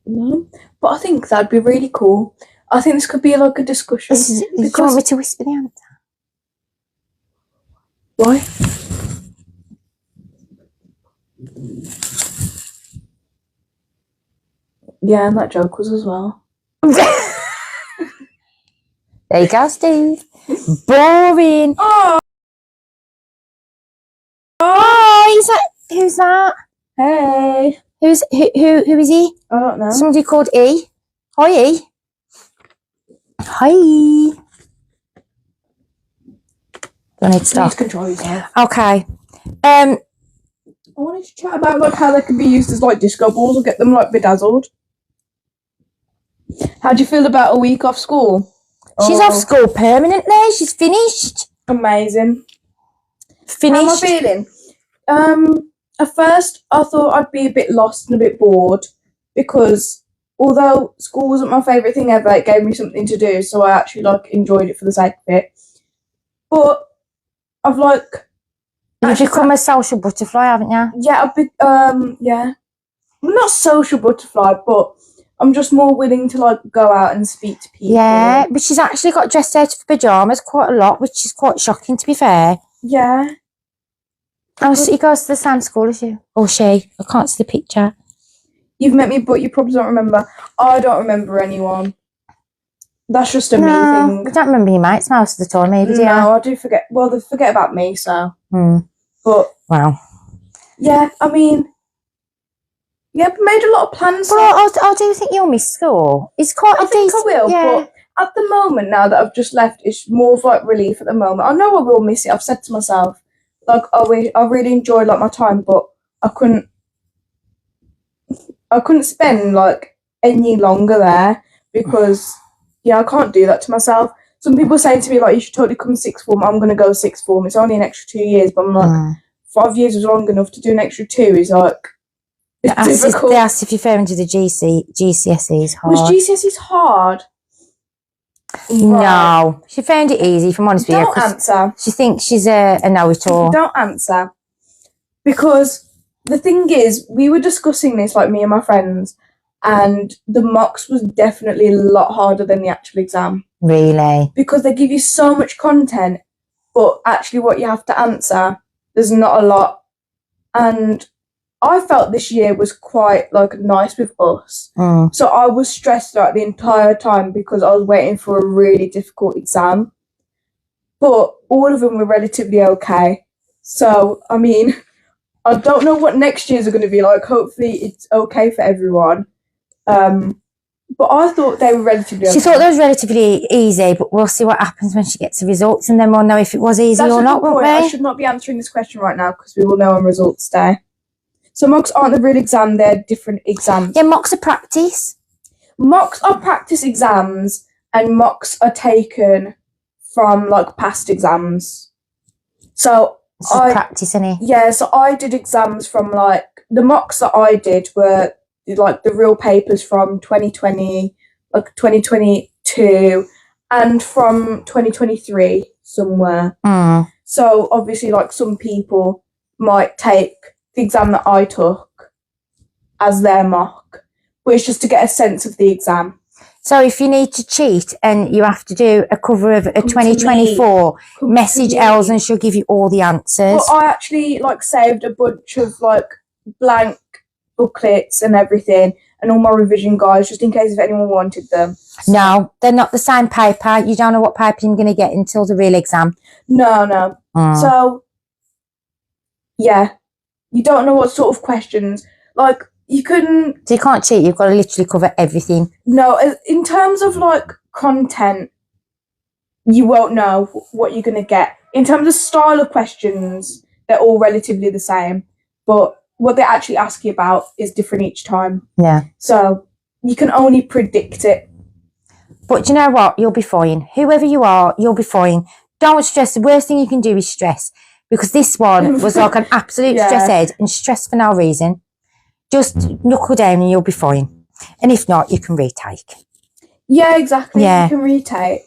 No. But I think that'd be really cool. I think this could be like a discussion. Do you want me to whisper the answer? Why? Yeah, and that joke was as well. There you go, Steve. Boring. Oh, Is that? Who's that? hey. Who is he? I don't know. Somebody called E. Hi, E. Hi. Do I need to stop? Please control yourself. Okay. I wanted to chat about how they can be used as disco balls or get them bedazzled. How do you feel about a week off school? She's off school permanently. She's finished. Amazing. Finished. How am I feeling? At first, I thought I'd be a bit lost and a bit bored because although school wasn't my favourite thing ever, it gave me something to do, so I actually enjoyed it for the sake of it. But I've You've become a social butterfly, haven't you? Yeah, I've been yeah. I'm not social butterfly, but I'm just more willing to go out and speak to people. Yeah, but she's actually got dressed out of pyjamas quite a lot, which is quite shocking, to be fair. Yeah. Oh, so he goes to the same school as you? Or she? I can't see the picture. You've met me, but you probably don't remember. I don't remember anyone. That's just a me thing. I don't remember your mates most of the time, maybe, do you? No, I do forget. Well, they forget about me, so. Hmm. But. Wow. Yeah, I mean. Yeah, we made a lot of plans. But I do think you'll miss school. It's quite I think I will, but at the moment now that I've just left, it's more of like relief at the moment. I know I will miss it. I've said to myself, like, I really enjoyed like my time, but I couldn't spend like any longer there because I can't do that to myself. Some people say to me like, you should totally come sixth form. I'm gonna go sixth form. It's only an extra 2 years, but I'm like, 5 years was long enough to do an extra 2. Is like, it's difficult. They asked if you're fair into the GCSEs hard. Was GCSEs hard? Right. No, she found it easy. If I'm honest with you, don't answer. She thinks she's a know-it-all. Don't answer, because the thing is, we were discussing this, like me and my friends, and the mocks was definitely a lot harder than the actual exam. Really? Because they give you so much content, but actually what you have to answer, there's not a lot. And I felt this year was quite like nice with us. So I was stressed out the entire time because I was waiting for a really difficult exam. But all of them were relatively okay. So, I mean, I don't know what next year's are going to be like. Hopefully it's okay for everyone. But I thought they were relatively okay. She thought they was relatively easy, but we'll see what happens when she gets the results, and then we'll know if it was easy or not, won't we? I should not be answering this question right now because we will know on results day. So mocks aren't the real exam, they're different exams. Yeah, mocks are practice. Mocks are practice exams, and mocks are taken from like past exams. So it's practice, isn't it? Yeah, so I did exams from like, the mocks that I did were like the real papers from 2020, like 2022, and from 2023 somewhere. So obviously, like, some people might take the exam that I took as their mock, but it's just to get a sense of the exam. So if you need to cheat and you have to do a cover of a 2024, message Els and she'll give you all the answers. But I actually like saved a bunch of like blank booklets and everything, and all my revision guides, just in case if anyone wanted them. So. No, they're not the same paper. You don't know what paper you're going to get until the real exam. No. So, yeah, you don't know what sort of questions. Like, you couldn't... So you can't cheat. You've got to literally cover everything. No, in terms of, like, content, you won't know what you're going to get. In terms of style of questions, they're all relatively the same. But what they actually ask you about is different each time. Yeah. So you can only predict it. But do you know what? You'll be fine. Whoever you are, you'll be fine. Don't stress. The worst thing you can do is stress. Because this one was like an absolute stress head and stress for no reason. Just knuckle down and you'll be fine. And if not, you can retake. Yeah, exactly. Yeah. You can retake.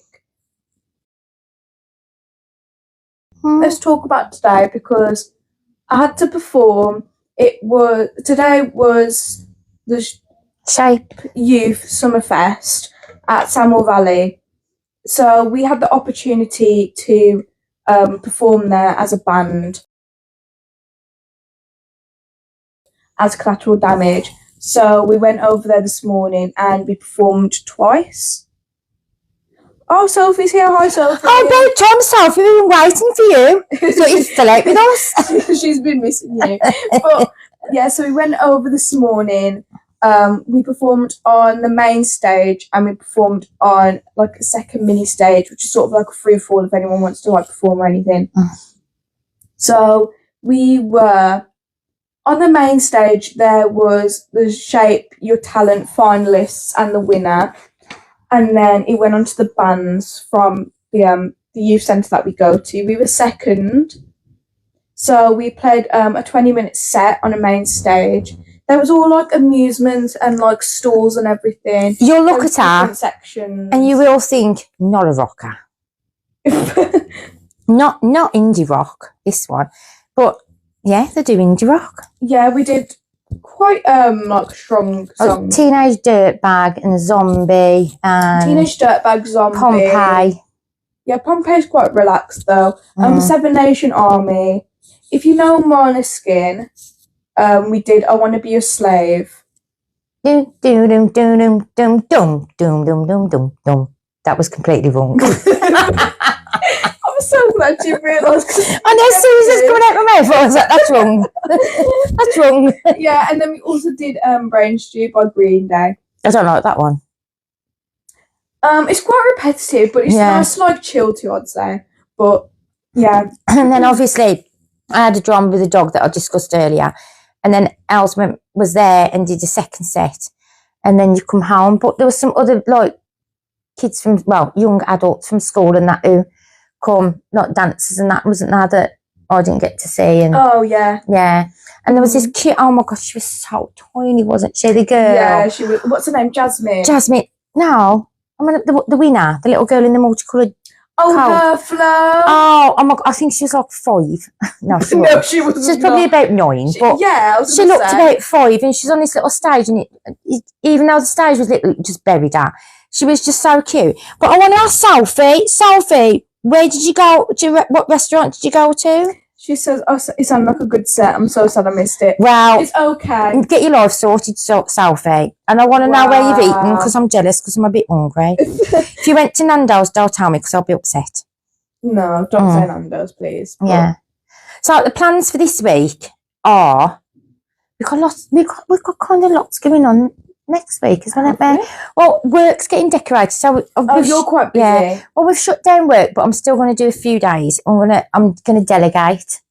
Let's talk about today, because I had to perform. Today was the Shape Youth Summerfest at Samuel Valley. So we had the opportunity to perform there as a band as Collateral Damage. So we went over there this morning and we performed twice. Oh, Sophie's here. Hi, Sophie. Oh, about time, Sophie. We've been waiting for you. So you fell out with us. She's been missing you. But yeah, so we went over this morning. We performed on the main stage, and we performed on like a second mini stage, which is sort of like a free fall if anyone wants to like perform or anything. So we were on the main stage. There was the Shape Your Talent finalists and the winner. And then it went on to the bands from the youth centre that we go to. We were second. So we played a 20-minute set on a main stage. There was all like amusements and like stalls and everything. You'll look at her sections. And you will think, not a rocker. not indie rock, this one. But yeah, they do indie rock. Yeah, we did quite like strong songs. Teenage Dirtbag and Zombie and Teenage Dirtbag, Zombie. Pompeii. Yeah, Pompeii's quite relaxed though. Seven Nation Army. If you know Måneskin, we did I Want to Be Your Slave. Dum dum dum dum dum dum dum dum dum dum dum. That was completely wrong. I I'm so glad you realised. I know, as soon as it's coming out my mouth, I was like, that's wrong. That's wrong. Yeah, and then we also did Brain Stew by Green Day. I don't like that one. It's quite repetitive, but it's nice to like chill to, I'd say. But yeah. And then obviously I had a drama with the dog that I discussed earlier. And then Els was there and did a second set. And then you come home. But there was some other like kids from, well, young adults from school and that who come, not dancers and that, wasn't there, that I didn't get to see. And oh, yeah. Yeah. And there was this cute, oh my gosh, she was so tiny, wasn't she, the girl? Yeah, she was. What's her name? Jasmine. Jasmine. No. I mean, the winner, the little girl in the multicoloured. Oh, her Flo. Oh my God, I think she was like 5. No, she wasn't. No, she wasn't. She was probably about 9. But yeah, I was she looked about 5 and she's on this little stage and even though the stage was little, it just buried her. She was just so cute. But I want to ask Sophie, where did you go? What restaurant did you go to? She says, oh, it sounded like a good set. I'm so sad I missed it. Well, it's okay. Get your life sorted, Sophie. And I want to know where you've eaten because I'm jealous because I'm a bit hungry. If you went to Nando's, don't tell me because I'll be upset. No, don't say Nando's, please. But... Yeah. So the plans for this week are we've got kind of lots going on next week as well, haven't we? Well, work's getting decorated, so you're quite busy. Yeah. Well, we've shut down work, but I'm still going to do a few days. I'm gonna delegate.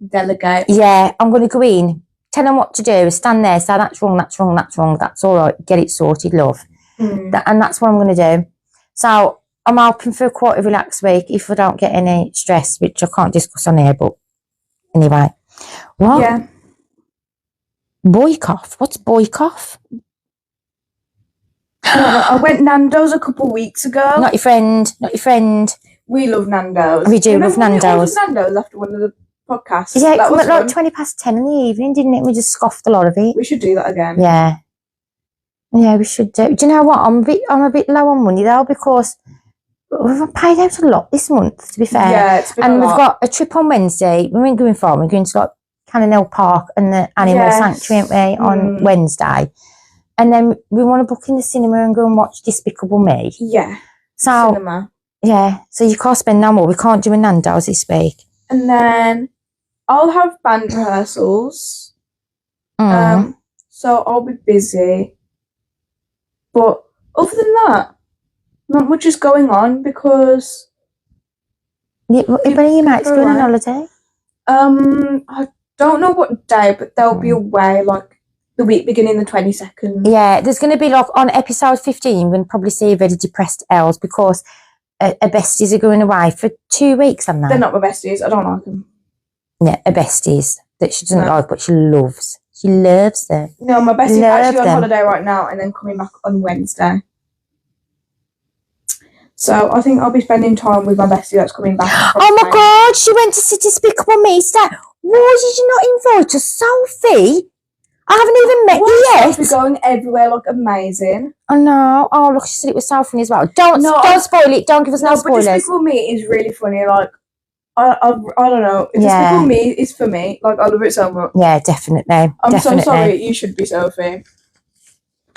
Delegate. Yeah, I'm going to go in, tell them what to do, stand there, say that's wrong, that's wrong, that's wrong. That's all right. Get it sorted, love. And that's what I'm going to do. So I'm hoping for quite a relaxed week if I don't get any stress, which I can't discuss on here. But anyway, what? Yeah. Boy cough. What's boy cough? I went Nando's a couple of weeks ago. Not your friend. Not your friend. We love Nando's. We do love Nando's. We Nando's after one of the podcasts. Yeah, it was like 10:20 in the evening, didn't it? We just scoffed a lot of it. We should do that again. Yeah. Yeah, we should do. Do you know what? I'm a bit low on money though because we've paid out a lot this month. To be fair, yeah, it's been and we've got a trip on Wednesday. We ain't going far. We're going to like Cannonell Park and the Animal Sanctuary, aren't we, on Wednesday. And then we want to book in the cinema and go and watch Despicable Me. Yeah. So cinema. Yeah. So you can't spend no more. We can't do a Nando's this week. And then I'll have band rehearsals. So I'll be busy. But other than that, not much is going on because When are your mates going on holiday? I don't know what day, but they'll be away like the week beginning the 22nd. Yeah, there's going to be like on episode 15, we'll probably see a very depressed Els because her besties are going away for 2 weeks, haven't they? They're not my besties. I don't like them. Yeah, her besties that she doesn't like, but she loves. She loves them. No, my besties are actually on holiday right now and then coming back on Wednesday. So I think I'll be spending time with my bestie that's coming back. Oh my God, she went to see Despicable Me. Why did you not invite us, Sophie? I haven't even met you yet. We're going everywhere, like amazing. I know. Oh look, she said it was so funny as well. Don't spoil it. Don't give us no spoilers. But Despicable Me is really funny. Like I don't know. Despicable Me is for me. Like I love it so much. Yeah, definitely. I'm so sorry. You should be Sophie.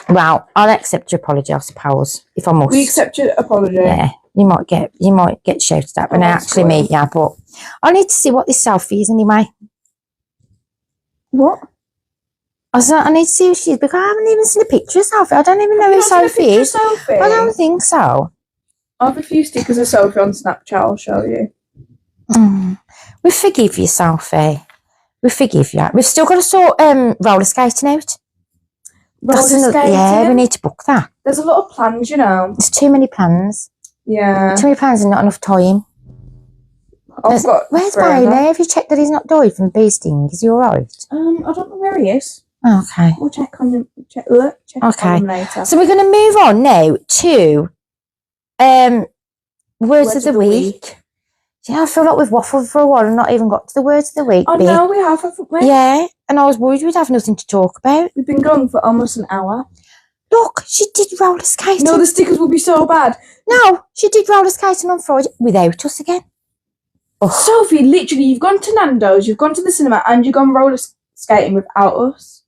Well, I'll accept your apology, I suppose, if I must. We accept your apology. Yeah, you might get shouted at when I actually meet you, but I need to see what this Sophie is anyway. What? I need to see who she is because I haven't even seen a picture of Sophie. I don't even know who Sophie is. I don't think so. I have a few stickers of Sophie on Snapchat. I'll show you. We forgive you, Sophie. We forgive you. We've still got to sort roller skating out. Yeah, we need to book that. There's a lot of plans, you know. There's too many plans. Yeah. Too many plans and not enough time. Where's Bailey? Have you checked that he's not died from bee sting? Is he all right? I don't know where he is. Okay. We'll check on him. Check on him later. So we're going to move on now to words of the week. Yeah, I feel like we've waffled for a while and not even got to the words of the week. Oh, no, we have, haven't we? Yeah, and I was worried we'd have nothing to talk about. We've been going for almost an hour. Look, she did roller skating. No, the stickers will be so bad. No, she did roller skating on Friday without us again. Oh. Sophie, literally, you've gone to Nando's, you've gone to the cinema, and you've gone roller skating without us.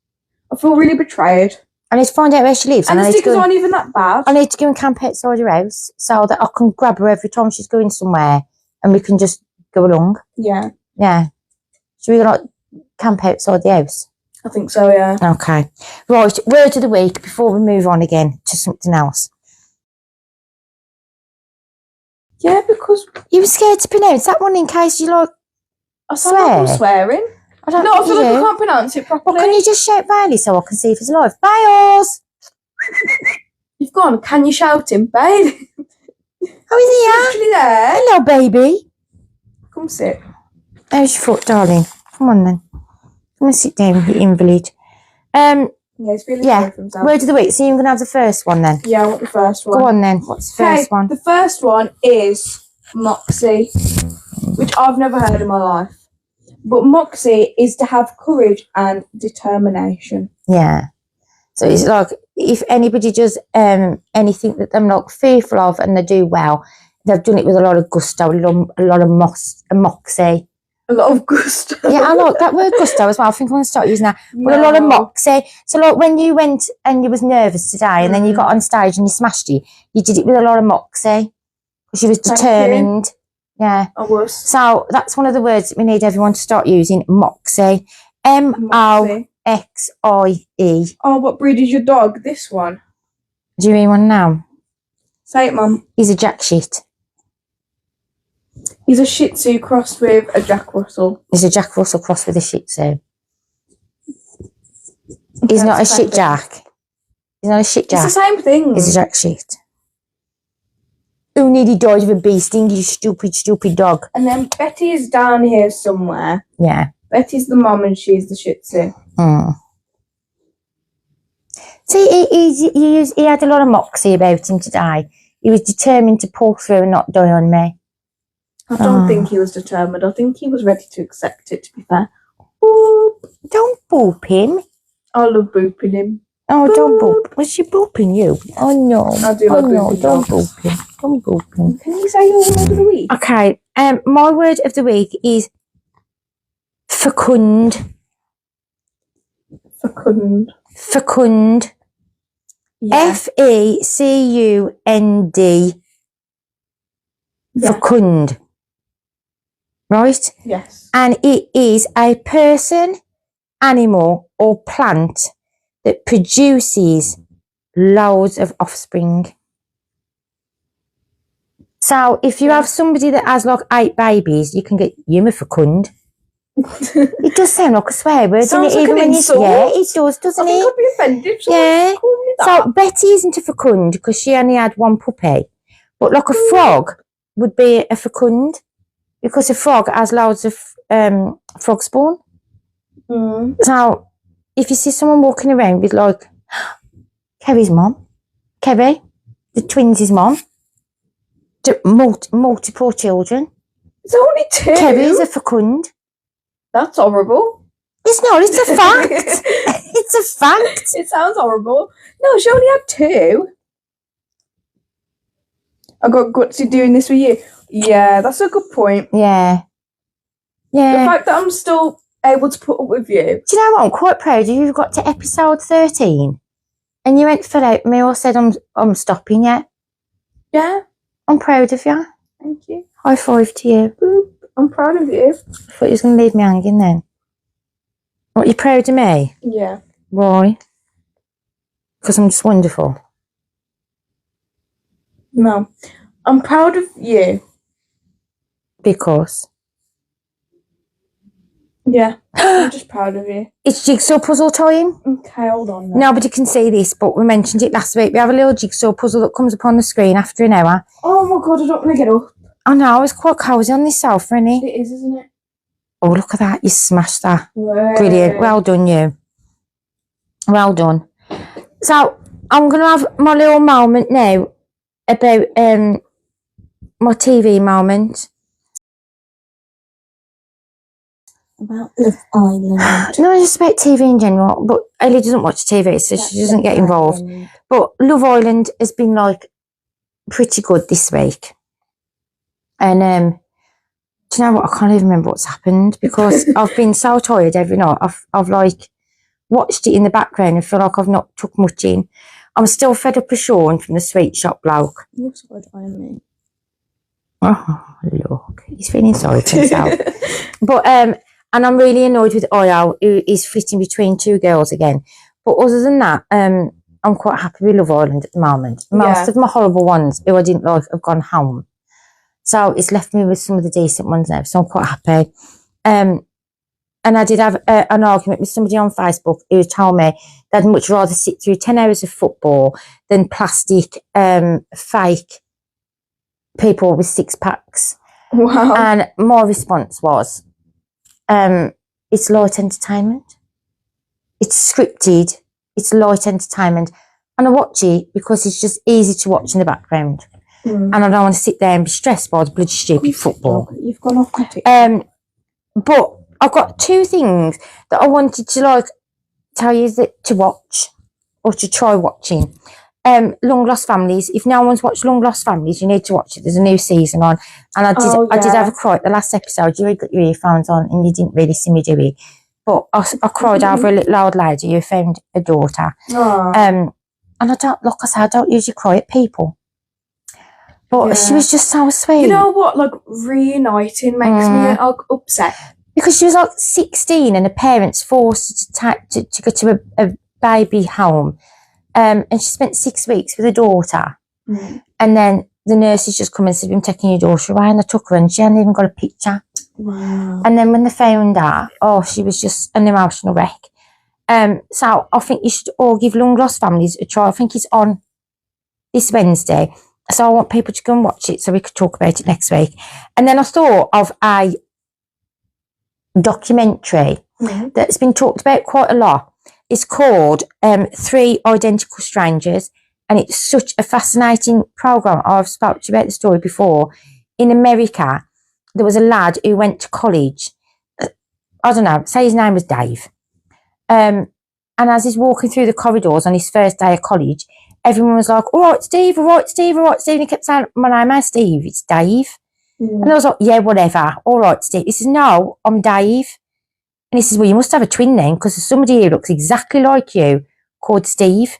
I feel really betrayed. I need to find out where she lives. And the stickers aren't even that bad. I need to go and camp outside her house so that I can grab her every time she's going somewhere and we can just go along. Yeah. Yeah. Should we like camp outside the house? I think so, yeah. Okay. Right, word of the week before we move on again to something else. Yeah, because You were scared to pronounce that one in case you like I sound like I'm swear. swearing. I don't No, I think feel you like I do. can't pronounce it properly. Well, can you just shout Bailey so I can see if it's alive? Bales! You've gone, can you shout him, babe? How is he here? Actually there. Hello, baby. Come sit. How's your foot, darling? Come on then. Come and sit down, you invalid. Yeah, he's feeling sorry for himself. Word of the week. So you're going to have the first one then? Yeah, I want the first one. Go on then. What's the first one? The first one is Moxie, which I've never heard in my life. But Moxie is to have courage and determination. Yeah. So it's like if anybody does anything that they're not fearful of and they do well, they've done it with a lot of gusto, a lot of moxie. A lot of gusto. Yeah, I like that word gusto as well. I think I'm going to start using that. But a lot of moxie. So like when you went and you was nervous today and then you got on stage and you smashed it, you did it with a lot of moxie. Because you was determined. Yeah. I was. So that's one of the words that we need everyone to start using, moxie. M-O-X-I-E. Oh, what breed is your dog? This one. Do you mean one now? Say it, Mum. He's a jack shit. He's a Shih Tzu crossed with a Jack Russell. He's a Jack Russell crossed with a Shih Tzu. He's not a shit jack. He's not a shit jack. It's the same thing. He's a jack shit. Who nearly died of a bee sting, you stupid, stupid dog. And then Betty is down here somewhere. Yeah. Betty's the mum and she's the Shih Tzu. See, he had a lot of moxie about him today. He was determined to pull through and not die on me. I don't think he was determined. I think he was ready to accept it, to be fair. Boop. Don't boop him. I love booping him. Oh, Boop. don't boop. Was she booping you? Oh, no. I do like booping don't dogs. boop him. Don't boop him. Can you say your word of the week? Okay, my word of the week is fecund. Fecund. Fecund. Yeah. F-E-C-U-N-D. Yeah. Fecund. Right? Yes. And it is a person, animal, or plant that produces loads of offspring. So if you have somebody that has like 8 babies, you can get fecund. It does sound like a swear word, doesn't it? Sounds like an insult. Yeah, it does, doesn't I think it? I'd be offended. Yeah. So Betty isn't a fecund because she only had 1 puppy. But like a frog would be a fecund because a frog has loads of frog spawn. So if you see someone walking around with like Kerry's mum, Kerry, the twins' mum, multiple children. It's only 2. Kerry's a fecund. That's horrible. It's not, it's a fact. It's a fact. It sounds horrible. No, she only had 2. I got gutsy doing this with you. Yeah, that's a good point. Yeah. The Yeah. fact that I'm still able to put up with you. Do you know what? I'm quite proud of you. You've got to episode 13 and you ain't fell out me or said I'm stopping yet. Yeah. I'm proud of you. Thank you. High five to you. Boop. I'm proud of you. I thought you was going to leave me hanging then. What, you proud of me? Yeah. Why? Because I'm just wonderful. No. I'm proud of you. Because? Yeah. I'm just proud of you. It's jigsaw puzzle time. Okay, hold on then. Nobody can see this, but we mentioned it last week. We have a little jigsaw puzzle that comes up on the screen after an hour. Oh my god, I don't want to get up. I know, it's quite cosy on this sofa, isn't it? It is, isn't it? Oh, look at that. You smashed that. Way. Brilliant. Well done, you. Well done. So, I'm going to have my little moment now about my TV moment. About Love Island. No, just about TV in general, but Ellie doesn't watch TV, so she doesn't get involved. But Love Island has been, like, pretty good this week. And, do you know what? I can't even remember what's happened because I've been so tired every night. I've like, watched it in the background and feel like I've not took much in. I'm still fed up with Sean from the sweet shop bloke. Looks like Iron Man. Oh, look. He's feeling sorry for himself. But and I'm really annoyed with Oyo, who is flitting between two girls again. But other than that, I'm quite happy with Love Island at the moment. Most of my horrible ones who I didn't like have gone home. So it's left me with some of the decent ones now. So I'm quite happy. And I did have an argument with somebody on Facebook who told me they'd much rather sit through 10 hours of football than plastic, fake people with six packs. Wow. And my response was, it's light entertainment. It's scripted. It's light entertainment. And I watch it because it's just easy to watch in the background. And I don't want to sit there and be stressed by the bloody stupid football. You've gone off it. But I've got two things that I wanted to tell you that to watch or to try watching. Long Lost Families. If no one's watched Long Lost Families, you need to watch it. There's a new season on, and I did have a cry at the last episode. You had got your earphones on and you didn't really see me do it, but I cried over a little old lady who found a daughter. And I don't, like I said, I don't usually cry at people, but she was just so sweet. You know what? Like reuniting makes me upset. Because she was like 16 and her parents forced her to go to a baby home. And she spent 6 weeks with her daughter. And then the nurses just come and said, I'm taking your daughter away. And I took her and she hadn't even got a picture. Wow. And then when they found her, she was just an emotional wreck. So I think you should all give Long Lost Families a try. I think it's on this Wednesday. So I want people to go and watch it so we could talk about it next week. And then I thought of a documentary that's been talked about quite a lot. It's called Three Identical Strangers, and it's such a fascinating program. I've spoken to you about the story before. In America, there was a lad who went to college. I don't know, say his name was Dave. And as he's walking through the corridors on his first day of college, everyone was like, all right, Steve, all right, Steve, all right, Steve. And he kept saying, my name is Steve, it's Dave. And I was like, yeah, whatever. All right, Steve. He says, no, I'm Dave. And he says, well, you must have a twin then, because there's somebody who looks exactly like you called Steve.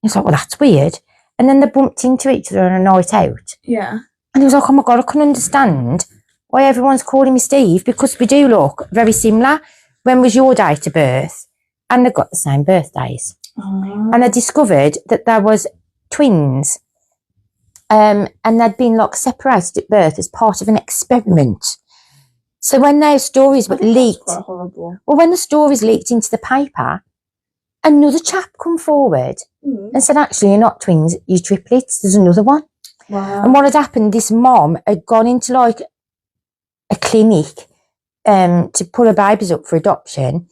He was like, well, that's weird. And then they bumped into each other on a night out. Yeah. And he was like, oh my God, I can understand why everyone's calling me Steve, because we do look very similar. When was your date of birth? And they've got the same birthdays. And I discovered that there was twins. And they'd been separated at birth as part of an experiment. So when those stories were leaked, well, when the stories leaked into the paper, another chap come forward and said, actually, you're not twins, you're triplets. There's another one. Wow. And what had happened, this mom had gone into a clinic to put her babies up for adoption.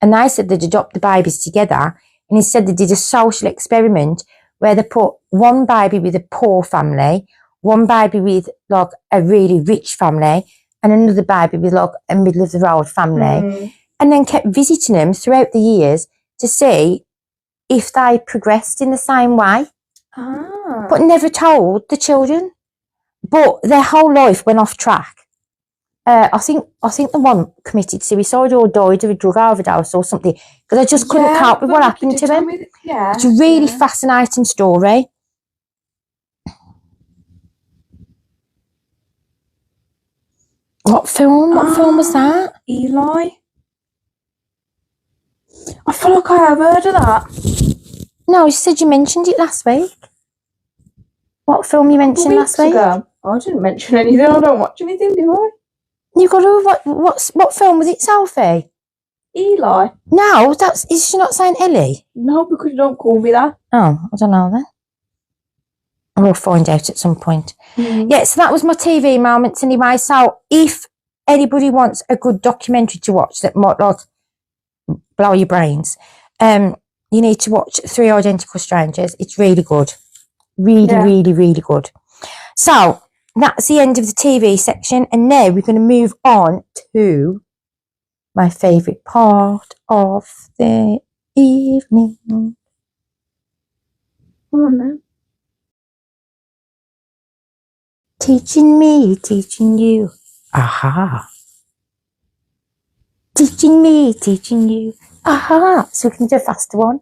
And they said they'd adopt the babies together. And instead they did a social experiment where they put one baby with a poor family, one baby with a really rich family, and another baby with a middle of the road family, and then kept visiting them throughout the years to see if they progressed in the same way, but never told the children. But their whole life went off track. I think the one committed suicide or died of a drug overdose or something, because I just couldn't cope with what happened to him. It's a really fascinating story. What film? What film was that? Eli. I feel like I have heard of that. No, you said you mentioned it last week. What film you mentioned last week? I didn't mention anything. I don't watch anything, do I? You got to what film was it, Sophie? Eli. No, is she not saying Ellie? No, because you don't call me that. Oh, I don't know then. We'll find out at some point. Yeah, so that was my TV moments anyway. So if anybody wants a good documentary to watch that might blow your brains, you need to watch Three Identical Strangers. It's really good. Really, really good. So that's the end of the TV section. And now we're going to move on to my favourite part of the evening. Oh, no. Teaching me, teaching you. Aha. Teaching me, teaching you. Aha. So we can do a faster one.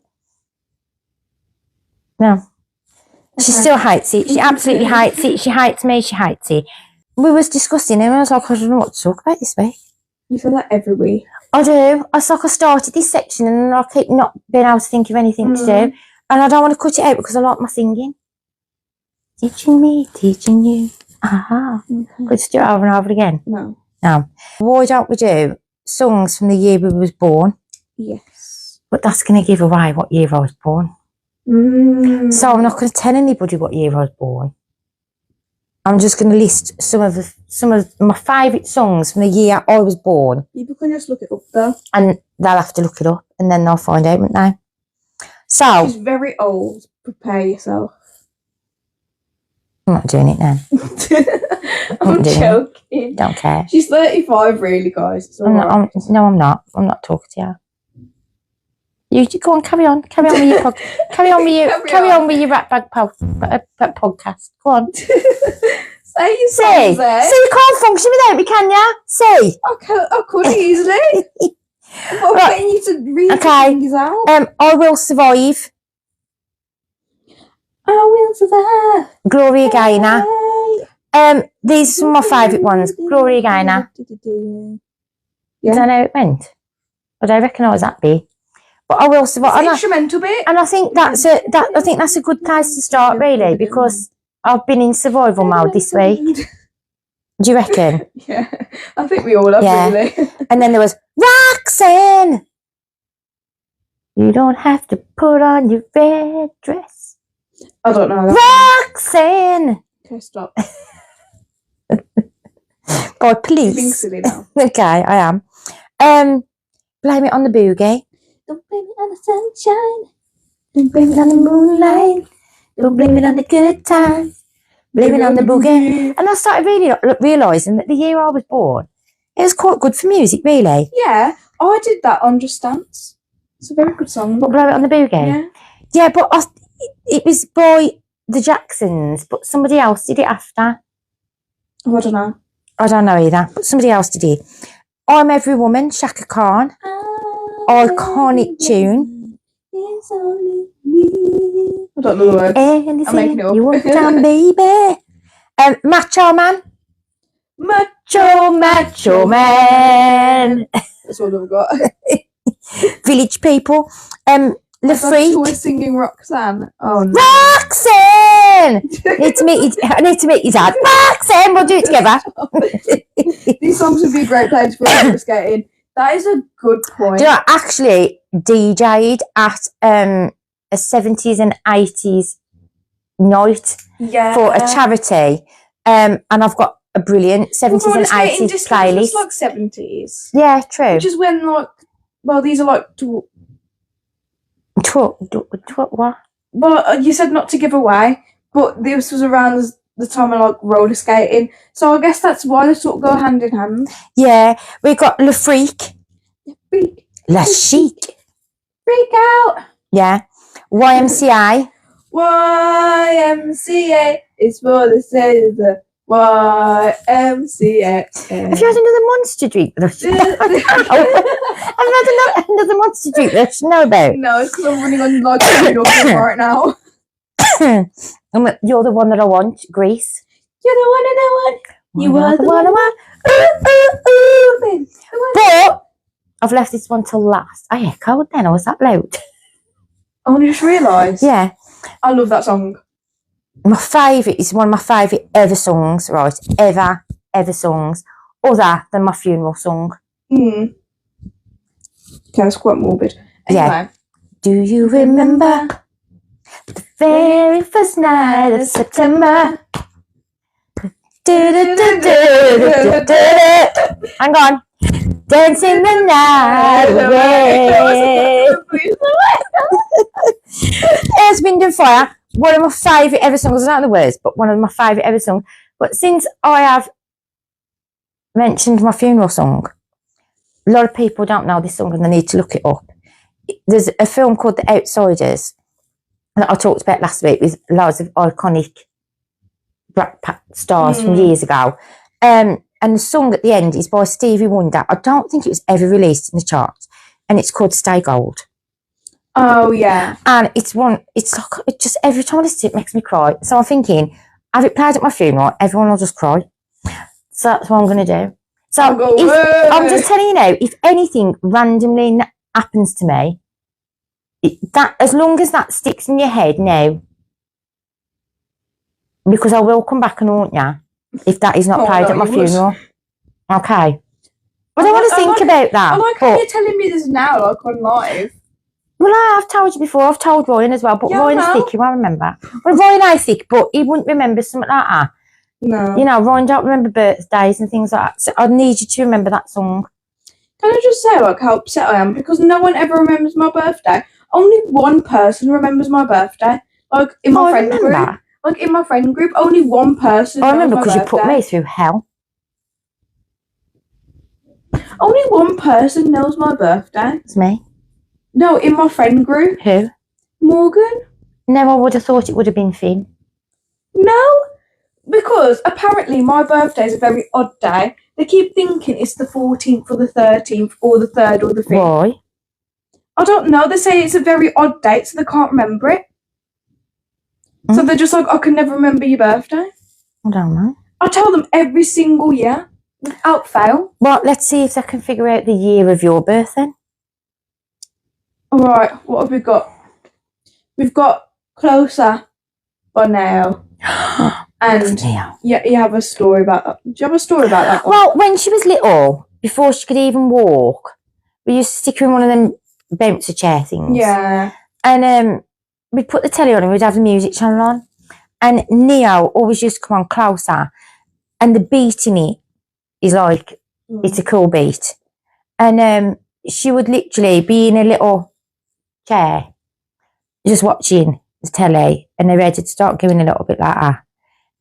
No. She still hates it. She absolutely hates it. She hates me. She hates it. we was discussing it and I was like, I don't know what to talk about this week. You feel that every week. I do. It's like I started this section and I keep not being able to think of anything to do. And I don't want to cut it out because I like my singing. Teaching me, teaching you. Aha. Could just do it over and over again. No. Why don't we do songs from the year we was born? Yes. But that's going to give away what year I was born. So I'm not going to tell anybody what year I was born. I'm just going to list some of my favourite songs from the year I was born. People can just look it up though. And they'll have to look it up and then they'll find out, won't they? So she's very old. Prepare yourself. I'm not doing it then. I'm joking. Don't care. She's 35 really, guys. It's no, I'm not. I'm not talking to you. You go on, carry on with your carry on with your rat bag podcast. Go on. Say your songs there. So you can't function without me, can you? See? I could easily. I'm getting you to read things out. I Will Survive. I Will Survive. Gloria Gaynor. These are some of my favourite ones. Gloria Gaynor. Yeah. I don't know how it went. But I recognise that bit. But I Will Survive. It's instrumental bit. And I think that's a good place to start, really, because I've been in survival mode this week. Do you reckon? Yeah, I think we all have, really. And then there was Roxanne. You don't have to put on your red dress. I don't know that. Roxanne. Okay, stop. God, please. You're being silly now. Okay, I am. Blame It on the Boogie. Don't blame it on the sunshine. Don't blame it on the moonlight. Don't blame it on the good times. Blame it on the boogie. And I started really realising that the year I was born, it was quite good for music, really. Yeah, I did that on Just Dance. It's a very good song. But Blame It on the Boogie? Yeah. Yeah, but it was by the Jacksons, but somebody else did it after. Oh, I don't know. I don't know either, but somebody else did it. I'm Every Woman, Shaka Khan. Iconic tune. It's only me. I don't know the words. Anything I'm making it up. you want down, baby. Macho Man. Macho Man. That's all I've got. Village People. Le Freak. Always singing Roxanne. Oh no. Roxanne! I need to meet your dad. Roxanne, we'll do it together. These songs would be a great place for roller skating. That is a good point. Do you know, I actually DJ'd at a 70s and 80s night for a charity. And I've got a brilliant 70s and 80s playlist. It's like 70s. Yeah, true. Which is when, like, well, these are like... What? Well, you said not to give away, but this was around the time of, like, roller skating. So I guess that's why they sort of go hand in hand. Yeah, we got Le Freak. Freak. La Chic. Freak out. Yeah. YMCA. YMCA is for the sailor. YMCA. Have you had another monster drink that I should know? I've had another monster drink that I should know about. No, it's because I'm running on like right now. You're the one that I want, Grease. You're the one that I want. You are the one I want. But I've left this one till last. I echoed then. I was that loud. I only just realised. Yeah. I love that song. My favourite is one of my favourite ever songs, right? Ever songs. Other than my funeral song. Okay, that's quite morbid. Anyway. Yeah. Do you remember the very first night of September? Hang on. Dancing the night away. Earth, Wind and Fire. One of my favourite ever songs. I don't know the words, but one of my favourite ever songs. But since I have mentioned my funeral song, a lot of people don't know this song and they need to look it up. There's a film called The Outsiders that I talked about last week with loads of iconic Black stars from years ago. And the song at the end is by Stevie Wonder. I don't think it was ever released in the charts. And it's called Stay Gold. Oh, yeah. And it's like, it just every time I listen to it, it makes me cry. So I'm thinking, have it played at my funeral, everyone will just cry. So that's what I'm going to do. So I'm just telling you now, if anything randomly happens to me, that as long as that sticks in your head now, because I will come back and haunt you if that is not played at my funeral. Okay. I don't want to think about that. I like how you're telling me this now, like on live. Well, I've told you before. I've told Ryan as well, but Yeah, Ryan's sick. He won't remember. Well, Ryan is sick, but he wouldn't remember something like that. No. You know, Ryan don't remember birthdays and things like that. So I need you to remember that song. Can I just say, like, how upset I am because no one ever remembers my birthday. Only one person remembers my birthday. Like in my friend group. Like in my friend group, only one person. I remember because you put me through hell. Only one person knows my birthday. It's me. No, in my friend group. Who? Morgan. No, I would have thought it would have been Finn. No, because apparently my birthday is a very odd day. They keep thinking it's the 14th or the 13th or the 3rd or the 5th. Why? I don't know. They say it's a very odd date, so they can't remember it. So they're just like, I can never remember your birthday. I don't know. I tell them every single year, without fail. Well, let's see if they can figure out the year of your birth then. All right, what have we got? We've got Closer by now. And yeah, you have a story about that. Do you have a story about that one? Well, when she was little, before she could even walk, we used to stick her in one of them bouncer chair things. Yeah. And we'd put the telly on and we'd have the music channel on. And Neo always used to come on Closer. And the beat in it is like, it's a cool beat. And she would literally be in a little chair, just watching the telly, and the red would start going a little bit like that.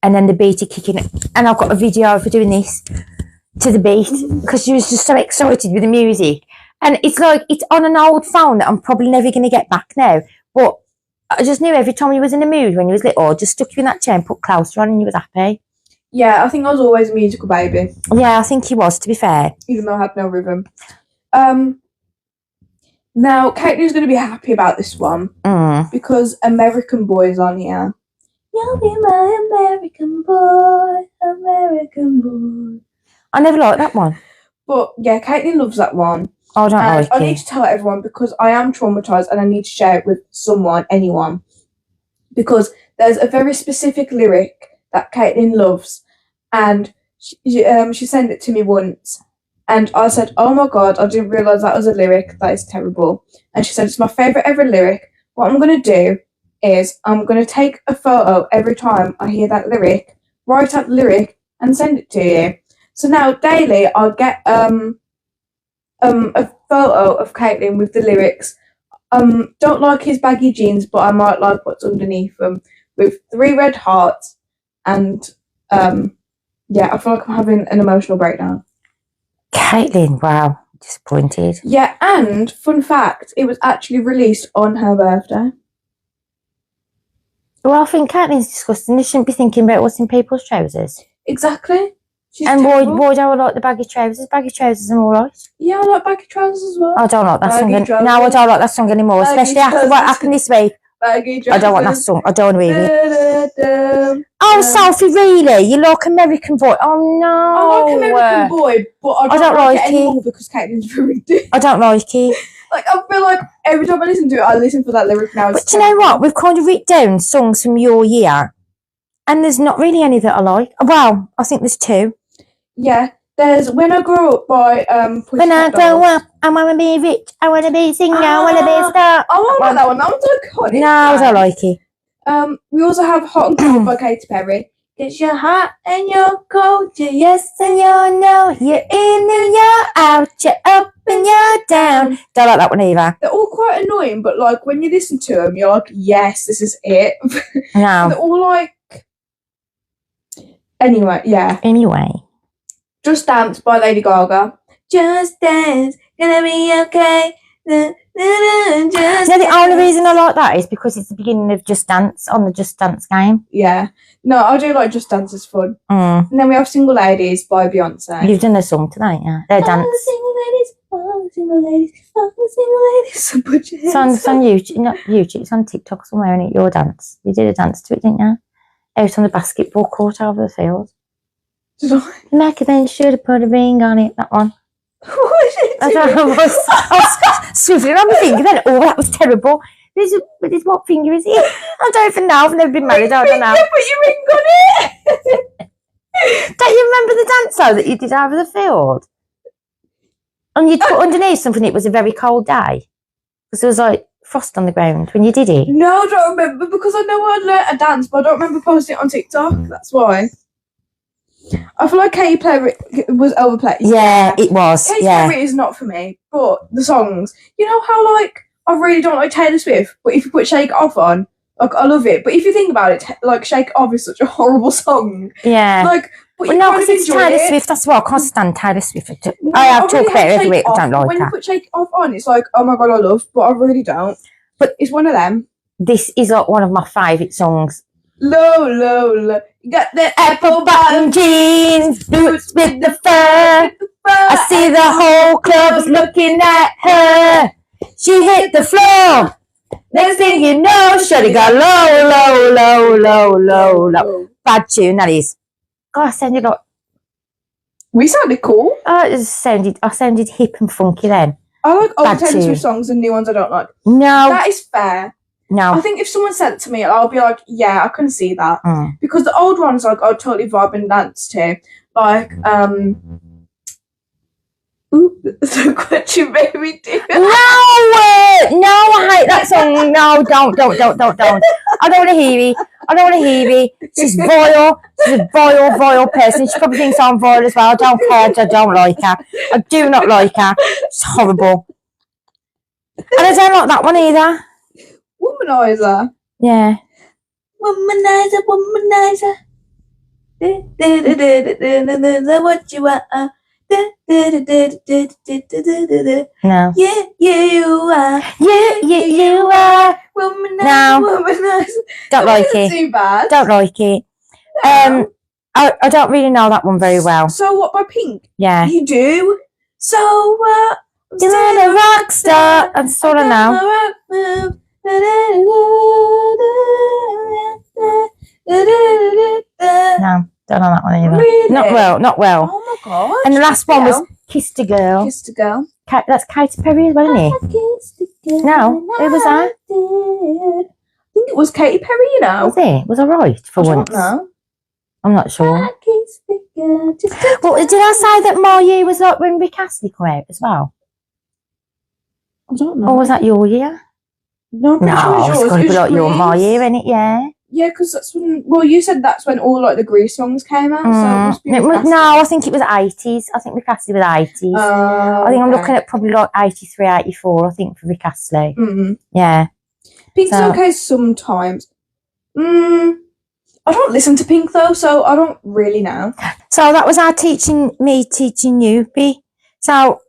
And then the beat would kick in. And I've got a video of her doing this to the beat because she was just so excited with the music. And it's like, it's on an old phone that I'm probably never going to get back now. But I just knew every time you was in the mood when you was little, just stuck you in that chair and put Closer on and you was happy. Yeah, I think I was always a musical baby. Yeah, I think he was, to be fair. Even though I had no rhythm. Now, Caitlin's going to be happy about this one because American Boy's on here. You'll be my American boy, American boy. I never liked that one. But yeah, Caitlin loves that one. I don't like it. I need to tell everyone because I am traumatised and I need to share it with someone, anyone. Because there's a very specific lyric that Caitlin loves and she sent it to me once. And I said, oh my God, I didn't realise that was a lyric. That is terrible. And she said, it's my favourite ever lyric. What I'm going to do is I'm going to take a photo every time I hear that lyric, write out the lyric and send it to you. So now daily I'll get a photo of Caitlin with the lyrics. Don't like his baggy jeans, but I might like what's underneath them, with 3 red hearts. And yeah, I feel like I'm having an emotional breakdown. Caitlin, wow, disappointed. Yeah, and fun fact, it was actually released on her birthday. Well, I think Caitlin's disgusting. They shouldn't be thinking about what's in people's trousers. Exactly. She's and why do I like the baggy trousers? Baggy trousers are all right. Yeah, I like baggy trousers as well. I don't like that song. No, I don't like that song anymore. Especially after what happened this week. Baggy trousers. I don't want that song. I don't want to hear it. Oh, Sophie, really? You like American Boy? Oh, no. I like American Boy, but I don't like it anymore because Caitlin's ruined it. I don't like it. Like, I feel like every time I listen to it, I listen for that lyric now. But do you know what? We've kind of written down songs from your year, and there's not really any that I like. Well, I think there's 2. Yeah, there's When I Grow Up by When I grow up, I want to be rich, I want to be a singer, I want to be a star. I like that one. That one's iconic. No, I don't like it. We also have Hot and Cold by Katy Perry. It's your hot and your cold, you're yes and you're no, you're in and you're out, you're up and you're down. Don't like that one either. They're all quite annoying, but like when you listen to them, you're like, yes, this is it. No. They're all like. Anyway, yeah. Anyway. Just Dance by Lady Gaga. Just dance, gonna be okay. The only reason I like that is because it's the beginning of Just Dance on the Just Dance game. Yeah. No, I do like Just Dance, it's fun. And then we have Single Ladies by Beyonce. You've done a song tonight, yeah? Their dance. Single ladies, single ladies, single ladies. So put your hands it's on YouTube, not YouTube, it's on TikTok somewhere, and your dance. You did a dance to it, didn't you? Out on the basketball court over the field. Did I? Macadam should have put a ring on it. That one. What was it I don't know. I was swiveling around my finger then. Oh, that was terrible. This what finger is it? I don't even know. I've never been married. I don't know. Put your ring on it. Don't you remember the dance though that you did over the field? And you'd put underneath something. It was a very cold day because there was like frost on the ground when you did it. No, I don't remember because I know I learnt a dance, but I don't remember posting it on TikTok. That's why. I feel like Katy Perry was overplayed. Yeah, it was. Katy Yeah. Perry is not for me, but the songs. You know how like I really don't like Taylor Swift, but if you put Shake It Off on, like I love it. But if you think about it, like Shake It Off is such a horrible song. Yeah. Like, but well, you no, kind because of it's enjoy Taylor it. Swift. That's why I can't stand Taylor Swift. No, I have really talked about it hate every Shake week. It I don't Off, but like when her. you put Shake It Off on, it's like, oh my god, I love, but I really don't. But it's one of them. This is like one of my favourite songs. Low, low, low. You got the Apple bottom jeans, boots with the fur. I see the whole club's looking at her. She hit the floor. Next thing you know, shawty got low, low, low, low, low, low. Bad tune, that is. God, I sounded like... We sounded cool. I sounded hip and funky then. I like old Bad Taylor tune. Swift songs and new ones I don't like. No, That is fair. I no. think if someone said it to me, I'll be like, yeah, I can see that. Mm. Because the old ones, like, I'll totally vibe and dance to. Like, ooh, look what you made me do. No, I hate that song. No, don't. I don't want to hear it. I don't want to hear it. She's vile. She's a vile person. She probably thinks I'm vile as well. I don't care. I don't like her. I do not like her. She's horrible. And I don't like that one either. Womanizer. Yeah. Womanizer, womanizer. What you want? No. Yeah, you are. You are. Womanizer, No. womanizer. Don't like That wasn't it. too bad. Don't like it. I don't really know that one very well. So what by Pink? Yeah. You do? So what? You're not a rock star. I'm sort of now. No, don't know that one either. Really? Not well. Oh my god. And the last one was Kissed a Girl. Kissed a Girl. That's Katy Perry as well, isn't it? No, who was that? I think it was Katy Perry, you know. Was it? Was I right for once? No. I'm not sure. Well, did I say that my year was like when Rick Astley came out as well? I don't know. Or was that your year? No, I'm pretty sure it was it's yours. got to It be was like your my Grease. year, innit? Yeah. Yeah, because that's when. Well, you said that's when all like the Grease songs came out. So it must be Rick Astley. No, I think it was 80s. I think Rick Astley was 80s. I think I'm looking at probably like 83, 84, I think, for Rick Astley. Mm. Yeah. Pink's okay sometimes. I don't listen to Pink though, so I don't really know. So that was our teaching you, B. So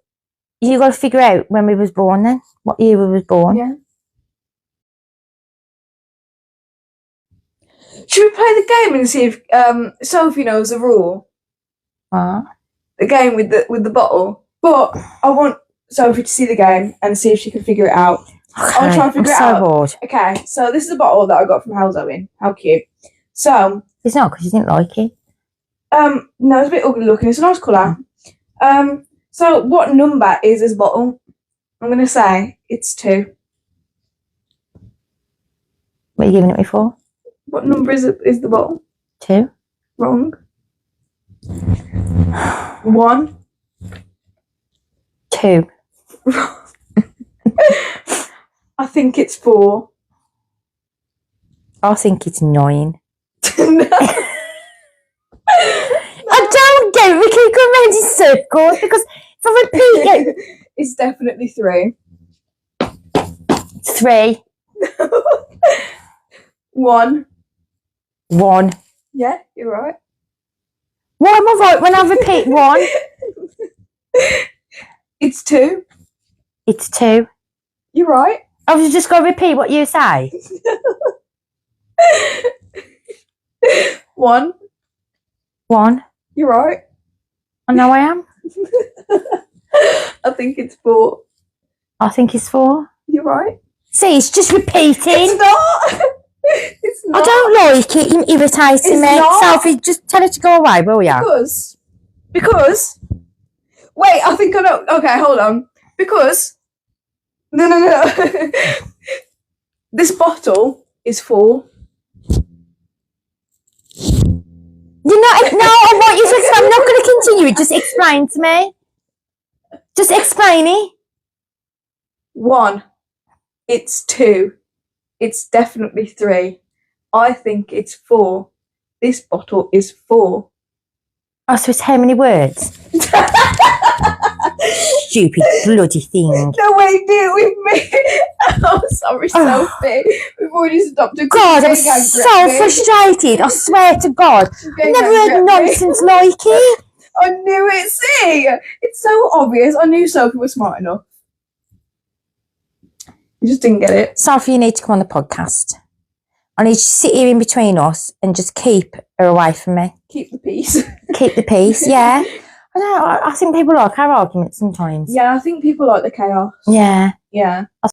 you got to figure out when we was born then, what year we was born. Yeah. Should we play the game and see if Sophie knows the rule? What? The game with the bottle. But I want Sophie to see the game and see if she can figure it out. Okay, I'll try and figure it I'm out. so bored. Okay, so this is a bottle that I got from Hell's Owen. How cute. So It's not because you didn't like it. no, it's a bit ugly looking. It's a nice colour. So what number is this bottle? I'm gonna say it's 2. What are you giving it me for? What number is the bottle? 2. Wrong. 1. 2. I think it's 4. I think it's 9. No. I don't get it. We keep going round in circles because if I repeat it, It's definitely 3. 3, 1. 1. Yeah, you're right. Why am I right when I repeat 1? It's 2. It's 2. You're right. I was just going to repeat what you say. 1. 1. You're right. I know I am. I think it's 4. I think it's 4. You're right. See, it's just repeating. It's not. It's not. I don't like it. You're irritating It's me. not. Sophie, just tell her to go away, will ya? Because. Wait, I think I know. Okay, hold on. Because. No. This bottle is for. You're not. No, I want you to explain. I'm not going to continue it. Just explain to me. Just explain it. 1. It's 2. It's definitely 3. I think it's 4. This bottle is 4. Oh, so it's how many words? Stupid bloody thing. No, wait, do it with me. Oh, sorry, Sophie. We've already stopped her. God, I'm so frustrated. I swear to God. I've never heard nonsense like it. I knew it. See, it's so obvious. I knew Sophie was smart enough. You just didn't get it. Sophie, you need to come on the podcast. I need you to sit here in between us and just keep her away from me. Keep the peace. Keep the peace, yeah. I think people like our arguments sometimes. Yeah, I think people like the chaos. Yeah. Yeah. I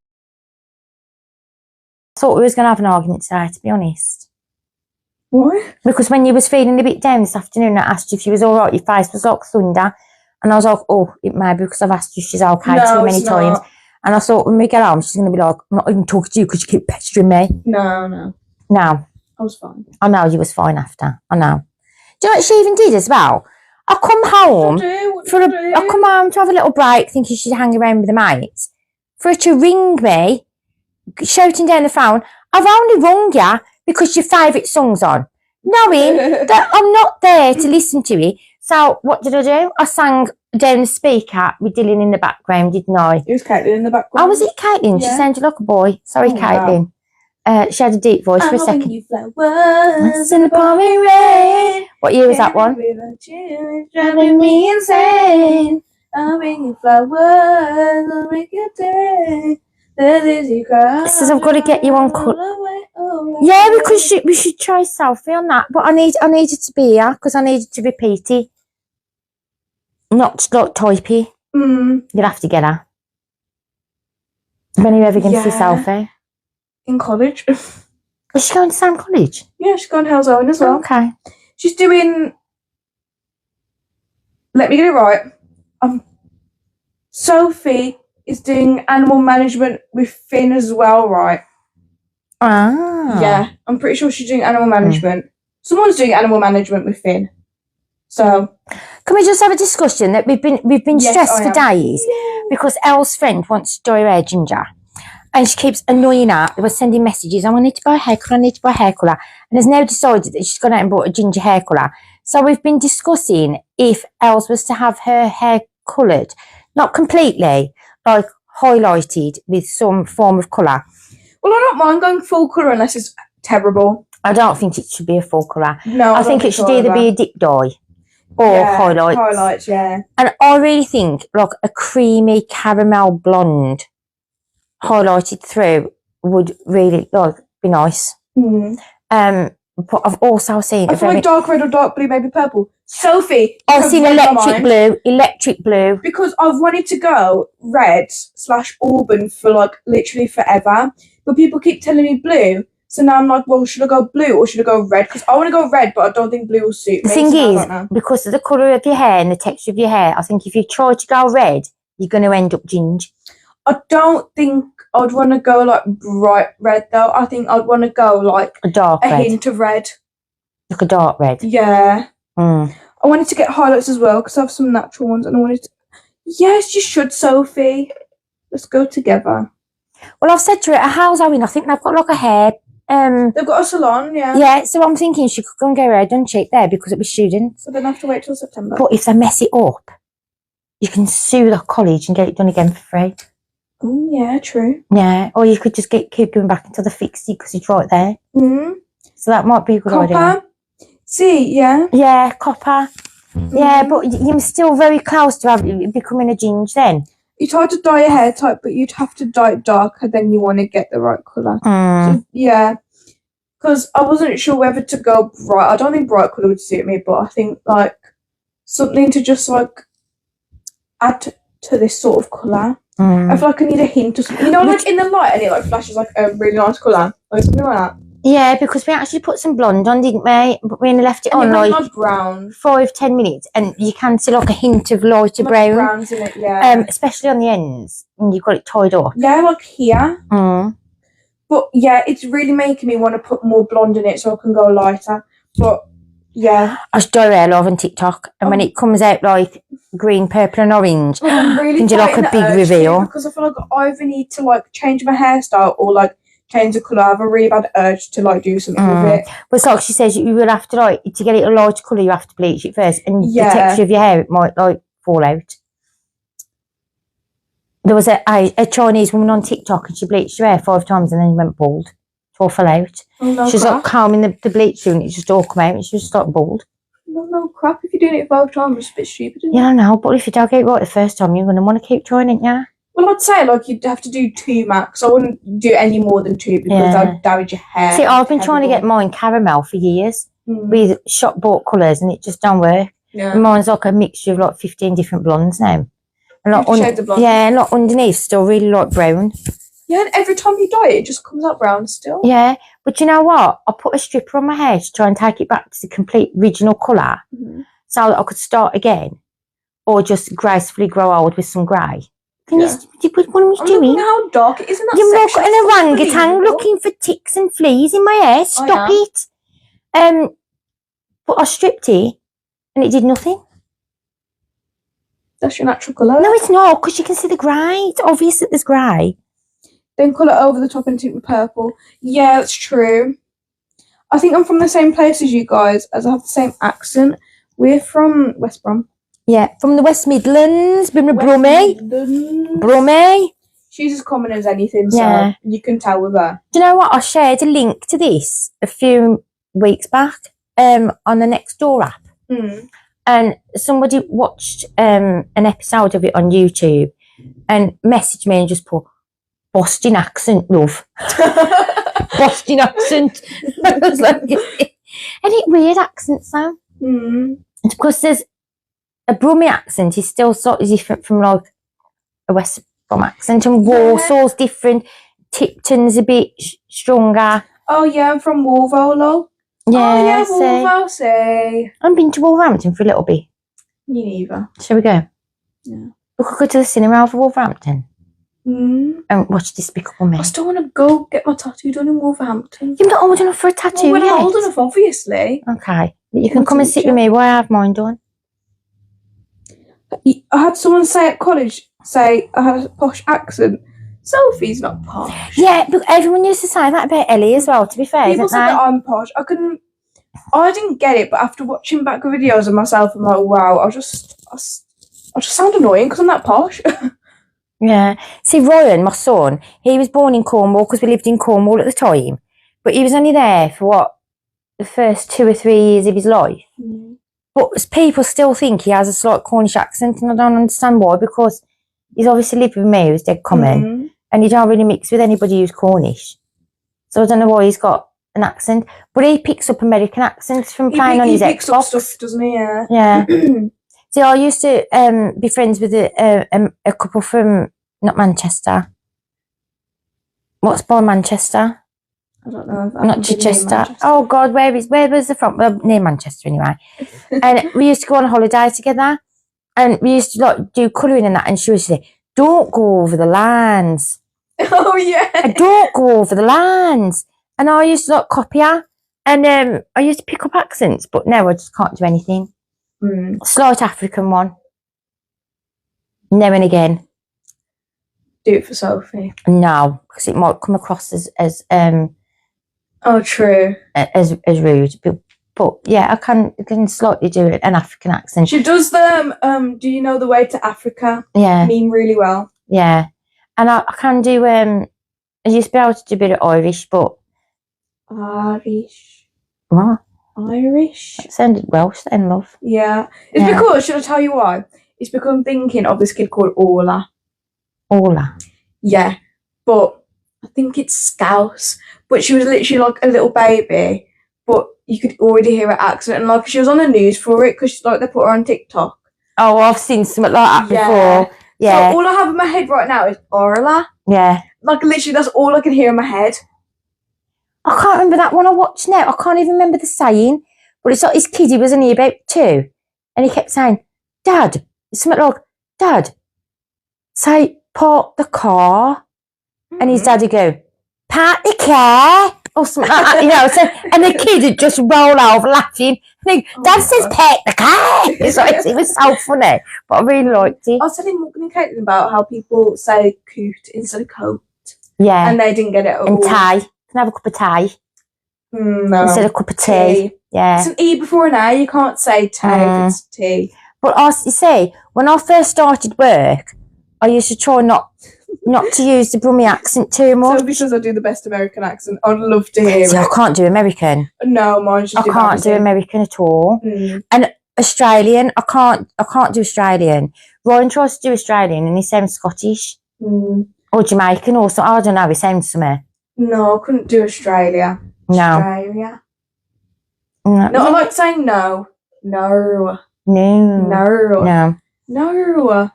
thought we was going to have an argument today, to be honest. Why? Because when you was feeling a bit down this afternoon, I asked you if you was all right. Your face was like thunder. And I was like, oh, it may be because I've asked you if she's okay too many times. And I thought when we get home, she's going to be like, I'm not even talking to you because you keep pestering me. No. No. I was fine. I know you was fine after. I know. Do you know what she even did as well? I come home I come home to have a little break, thinking she'd hang around with the mates. For her to ring me, shouting down the phone, I've only rung you because your favourite song's on, knowing that I'm not there to listen to it. So what did I do? I sang down the speaker with Dylan in the background, didn't I? It was Caitlin in the background. Oh, was it Caitlin? Yeah. She sounded like a boy. Sorry, Caitlin. Wow. She had a deep voice for a second. You flowers in the pouring rain. What year was that one? Driving me insane. I'll bring you flowers, I'll make your day. It says I've got to get you on. Yeah, because we should try Sophie on that. But I need her to be here because I need her to repeat it. Not typey. You'll have to get her. When are you ever going to see Sophie? In college. Is she going to the same college? Yeah, she's going to Hell's Owen as well. Okay. She's doing. Let me get it right. Sophie is doing animal management with Finn as well, right? Ah. Yeah, I'm pretty sure she's doing animal management. Someone's doing animal management with Finn. So. Can we just have a discussion that we've been stressed for days because Elle's friend wants to dye her hair ginger. And she keeps annoying her. They were sending messages. I need to buy a hair colour. I need to buy a hair colour. And has now decided that she's gone out and bought a ginger hair colour. So we've been discussing if Els was to have her hair coloured. Not completely, like highlighted with some form of colour. Well, I don't mind going full colour unless it's terrible. I don't think it should be a full colour. No, I think it should either be a dip dye or highlights. Highlights, yeah. And I really think like a creamy caramel blonde highlighted through would really be nice. But I've also seen I feel like dark red or dark blue, maybe purple. Sophie, I've seen electric blue. Because I've wanted to go red/auburn for like literally forever, but people keep telling me blue. So now I'm like, well, should I go blue or should I go red? Because I want to go red, but I don't think blue will suit me. The thing is, because of the colour of your hair and the texture of your hair, I think if you try to go red, you're going to end up ginger. I don't think I'd want to go like bright red though. I think I'd want to go like a hint of red. Like a dark red? Yeah. I wanted to get highlights as well because I have some natural ones and I wanted to... Yes, you should, Sophie. Let's go together. Well, I've said to her, at How's Owen, I think they've got like a hair... They've got a salon, yeah. Yeah, so I'm thinking she could go and get her hair done cheap there because it'll be students. So then I have to wait till September. But if they mess it up, you can sue the college and get it done again for free. Oh, yeah, true. Yeah, or you could just keep going back until they fix it because it's right there. So that might be a good idea. See, yeah. Yeah, copper. Yeah, but you're still very close to becoming a ginger then. You try to dye your hair type, but you'd have to dye it darker than you want to get the right colour. So, yeah. Because I wasn't sure whether to go bright. I don't think bright colour would suit me, but I think, like, something to just, like, add to this sort of colour. I feel like I need a hint of something. You know, like in the light and it like flashes like a really nice colour. Like something like that. Yeah, because we actually put some blonde on, didn't we? But we only left it on like brown. 5-10 minutes, and you can see like a hint of lighter brown. Browns in it, yeah. Especially on the ends, and you've got it tied up. Yeah, like here. Mm. But yeah, it's really making me want to put more blonde in it so I can go lighter. But yeah, I should dye hair love on TikTok, and when it comes out like green, purple, and orange, I'm really can do like a big reveal. Because I feel like I either need to like change my hairstyle or like change the colour. I have a really bad urge to like do something with it. But it's like she says, you will have to like to get it a light colour. You have to bleach it first, and the texture of your hair it might like fall out. There was a Chinese woman on TikTok, and she bleached her hair 5 times, and then went bald. It all fell out. Oh, no she was crap. like combing the bleach through, and it just all come out, and she was just like bald. No crap. If you're doing it 5 times, it's a bit stupid. Isn't I know, but if you don't get it right the first time, you're going to want to keep trying it, yeah. Well, I'd say like you'd have to do 2 max. I wouldn't do any more than 2 because that would damage your hair. See, I've been trying to get mine caramel for years with shop bought colours, and it just don't work. Yeah. And mine's like a mixture of like 15 different blondes now. And like shades of blonde. Yeah, and like underneath still really like brown. Yeah, and every time you dye it, it just comes out brown still. Yeah, but you know what? I put a stripper on my hair to try and take it back to the complete original colour, so that I could start again, or just gracefully grow old with some grey. Can you? What am I doing? How dark it is in that You're section. an orangutan looking for ticks and fleas in my hair. Stop it. But I stripped it, and it did nothing. That's your natural colour. No, it's not, because you can see the grey. It's obvious that there's grey. Then colour over the top and tint with purple. Yeah, that's true. I think I'm from the same place as you guys, as I have the same accent. We're from West Brom. Yeah, from the West Midlands. Brummie. She's as common as anything, so you can tell with her. Do you know what? I shared a link to this a few weeks back on the Nextdoor app. And somebody watched an episode of it on YouTube and messaged me and just put, Boston accent, love. Boston accent. I was like, and it weird accent sound. Because there's a Brummie accent is still slightly different from like a West Brom accent, and Warsaw's different. Tipton's a bit stronger. Oh yeah, I'm from Wolverhampton. Yeah, Wolverhampton. I've been to Wolverhampton for a little bit. Me neither. Shall we go? Yeah. We could go to the cinema for Wolverhampton. And watch Despicable Me. I still want to go get my tattoo done in Wolverhampton. You're not old enough for a tattoo yet. I'm old enough, obviously. Okay. But you can come and sit with me while I have mine done. I had someone say at college, I had a posh accent. Sophie's not posh. Yeah, but everyone used to say that about Ellie as well, to be fair. People said that I'm posh. I didn't get it, but after watching back videos of myself, I'm like, wow, I just sound annoying because I'm that posh. Yeah. See, Ryan, my son, he was born in Cornwall because we lived in Cornwall at the time. But he was only there for the first 2 or 3 years of his life. But people still think he has a slight Cornish accent, and I don't understand why, because he's obviously lived with me, who's dead common, and he don't really mix with anybody who's Cornish. So I don't know why he's got an accent. But he picks up American accents from playing on his Xbox. He picks up stuff, doesn't he? Yeah. See, I used to be friends with a couple from, not Manchester. What's by Manchester? I don't know. Not Chichester. Oh God, where was the from? Well, near Manchester anyway. And we used to go on holiday together, and we used to like do colouring and that. And she would say, "Don't go over the lands." Oh yeah. Don't go over the lands. And I used to like copy her, and I used to pick up accents, but now I just can't do anything. Slight African one. Now and again. Do it for Sophie. No, because it might come across as oh, true. As rude. But yeah, I can slightly do an African accent. She does the do you know the way to Africa? Yeah. Meme really well. Yeah. And I can do I used to be able to do a bit of Irish, but Irish. What? Irish. That sounded Welsh then, love. Yeah. It's because, should I tell you why? It's because I'm thinking of this kid called Orla. Orla. Yeah. But I think it's Scouse. But she was literally like a little baby. But you could already hear her accent. And like she was on the news for it because like they put her on TikTok. Oh, I've seen something like that before. Yeah. So all I have in my head right now is Orla. Yeah. Like literally that's all I can hear in my head. I can't remember that one I watched now. I can't even remember the saying. But it's like his kid, he was only about 2. And he kept saying, Dad, it's something like, Dad, say, park the car. And his dad would go, park the car. Or something like that, you know. So, and the kid would just roll over laughing. And Dad says, park the car. It was so funny. But I really liked it. I was telling Morgan and Caitlin about how people say coot instead of coat. Yeah. And they didn't get it at all. And tea. Can I have a cup of tea? No. Instead of a cup of tea. Yeah. It's an E before an A. You can't say tea if it's tea. But you see, when I first started work, I used to try not to use the Brummie accent too much. So because I do the best American accent, I'd love to hear it. I can't do American. No, mine's just I can't do American at all. And Australian, I can't do Australian. Ryan tries to do Australian and he sounds Scottish. Or Jamaican or something. I don't know, he sounds something. No, I couldn't do Australia. No. Australia. No, I like saying no. No. No. No. No. No.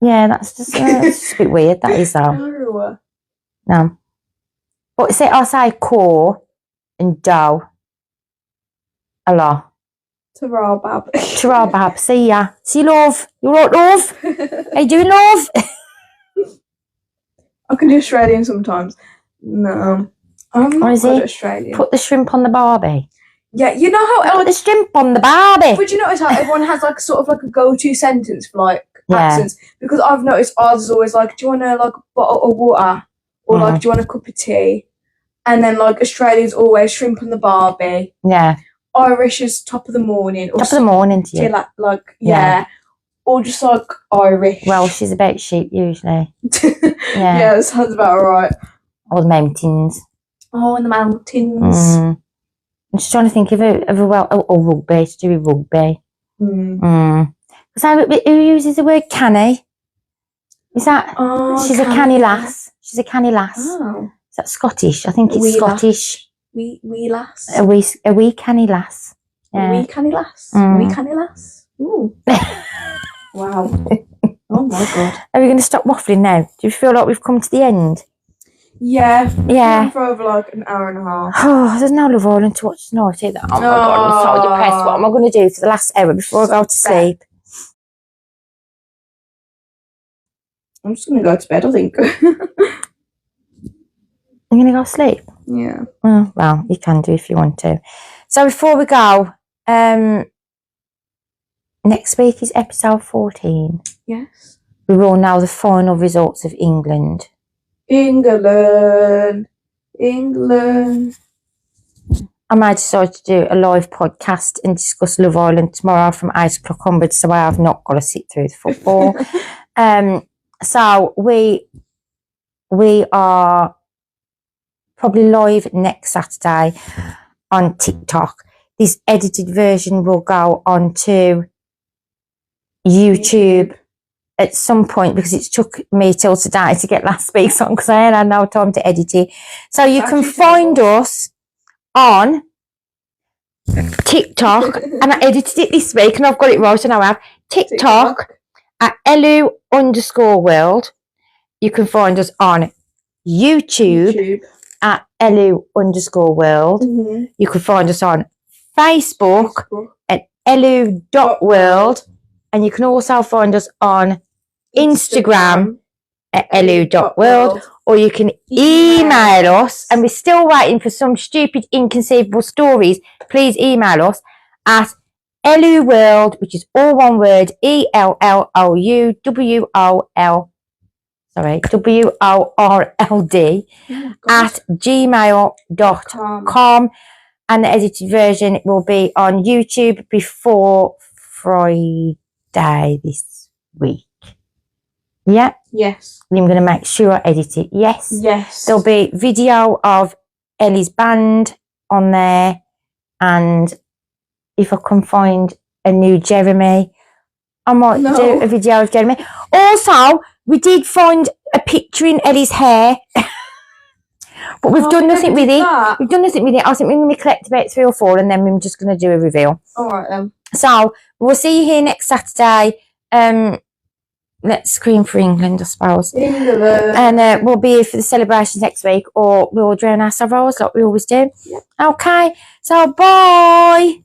Yeah, that's just a bit weird, that is though. No. No. But see, I say core and dough a lot. Ta-ra, Bab. Ta-ra, Bab. See ya. See you, love. You all right, love? How you doing, love? I can do Australian sometimes. No. I'm not good at Australian. Put the shrimp on the barbie. Yeah, you know how... Put the shrimp on the barbie. Would you notice how everyone has like sort of like a go-to sentence for like accents? Because I've noticed ours is always like, do you want a like bottle of water? Or like, do you want a cup of tea? And then like Australia's always shrimp on the barbie. Yeah. Irish is top of the morning. Or top of the morning to you. Like yeah. Or just like Irish. Welsh is about sheep usually. Yeah, that sounds about right. Or the mountains. Oh, in the mountains. I'm just trying to think of a rugby, to do with rugby. So who uses the word canny? Is that she's a canny lass? She's a canny lass. Oh. Is that Scottish? I think it's Scottish. Wee lass. A wee canny lass. Yeah. A wee canny lass. A wee canny lass. Ooh. Wow. Oh my god. Are we going to stop waffling now? Do you feel like we've come to the end? Yeah. Yeah. For over like an hour and a half. Oh, there's no Love Island to watch tonight either. Oh my god, I'm so depressed. What am I going to do for the last hour before I go to sleep? I'm just going to go to bed, I think. You're going to go to sleep? Yeah. Oh, well, you can do if you want to. So before we go, next week is episode 14. Yes. We will know the final results of England. England. I might decide to do a live podcast and discuss Love Island tomorrow from 8 o'clock onwards, so I have not got to sit through the football. So we are probably live next Saturday on TikTok. This edited version will go onto YouTube at some point because it's took me till today to get last week's on because I ain't had no time to edit it. So you can find us on TikTok and I edited it this week and I've got it right and I have TikTok at ellou.world. You can find us on YouTube. At ellou_world. You can find us on Facebook at ellou.world. And you can also find us on Instagram at ellou.world. Or you can email us. And we're still waiting for some stupid, inconceivable stories. Please email us at ellou.world, which is all one word, ELLOUWOL. Sorry, WORLD at gmail.com. And the edited version will be on YouTube before Friday this week. Yeah? Yes. I'm going to make sure I edit it. Yes. Yes. There'll be video of Ellie's band on there. And if I can find a new Jeremy, I might do a video of Jeremy. Also, we did find a picture in Ellie's hair. But we've done nothing with it. We've done nothing with it. I think we're going to collect about 3 or 4 and then we're just going to do a reveal. All right then. So, we'll see you here next Saturday. let's scream for England, I suppose. England. And we'll be here for the celebrations next week, or we'll drown our sorrows like we always do. Yeah. Okay, so bye.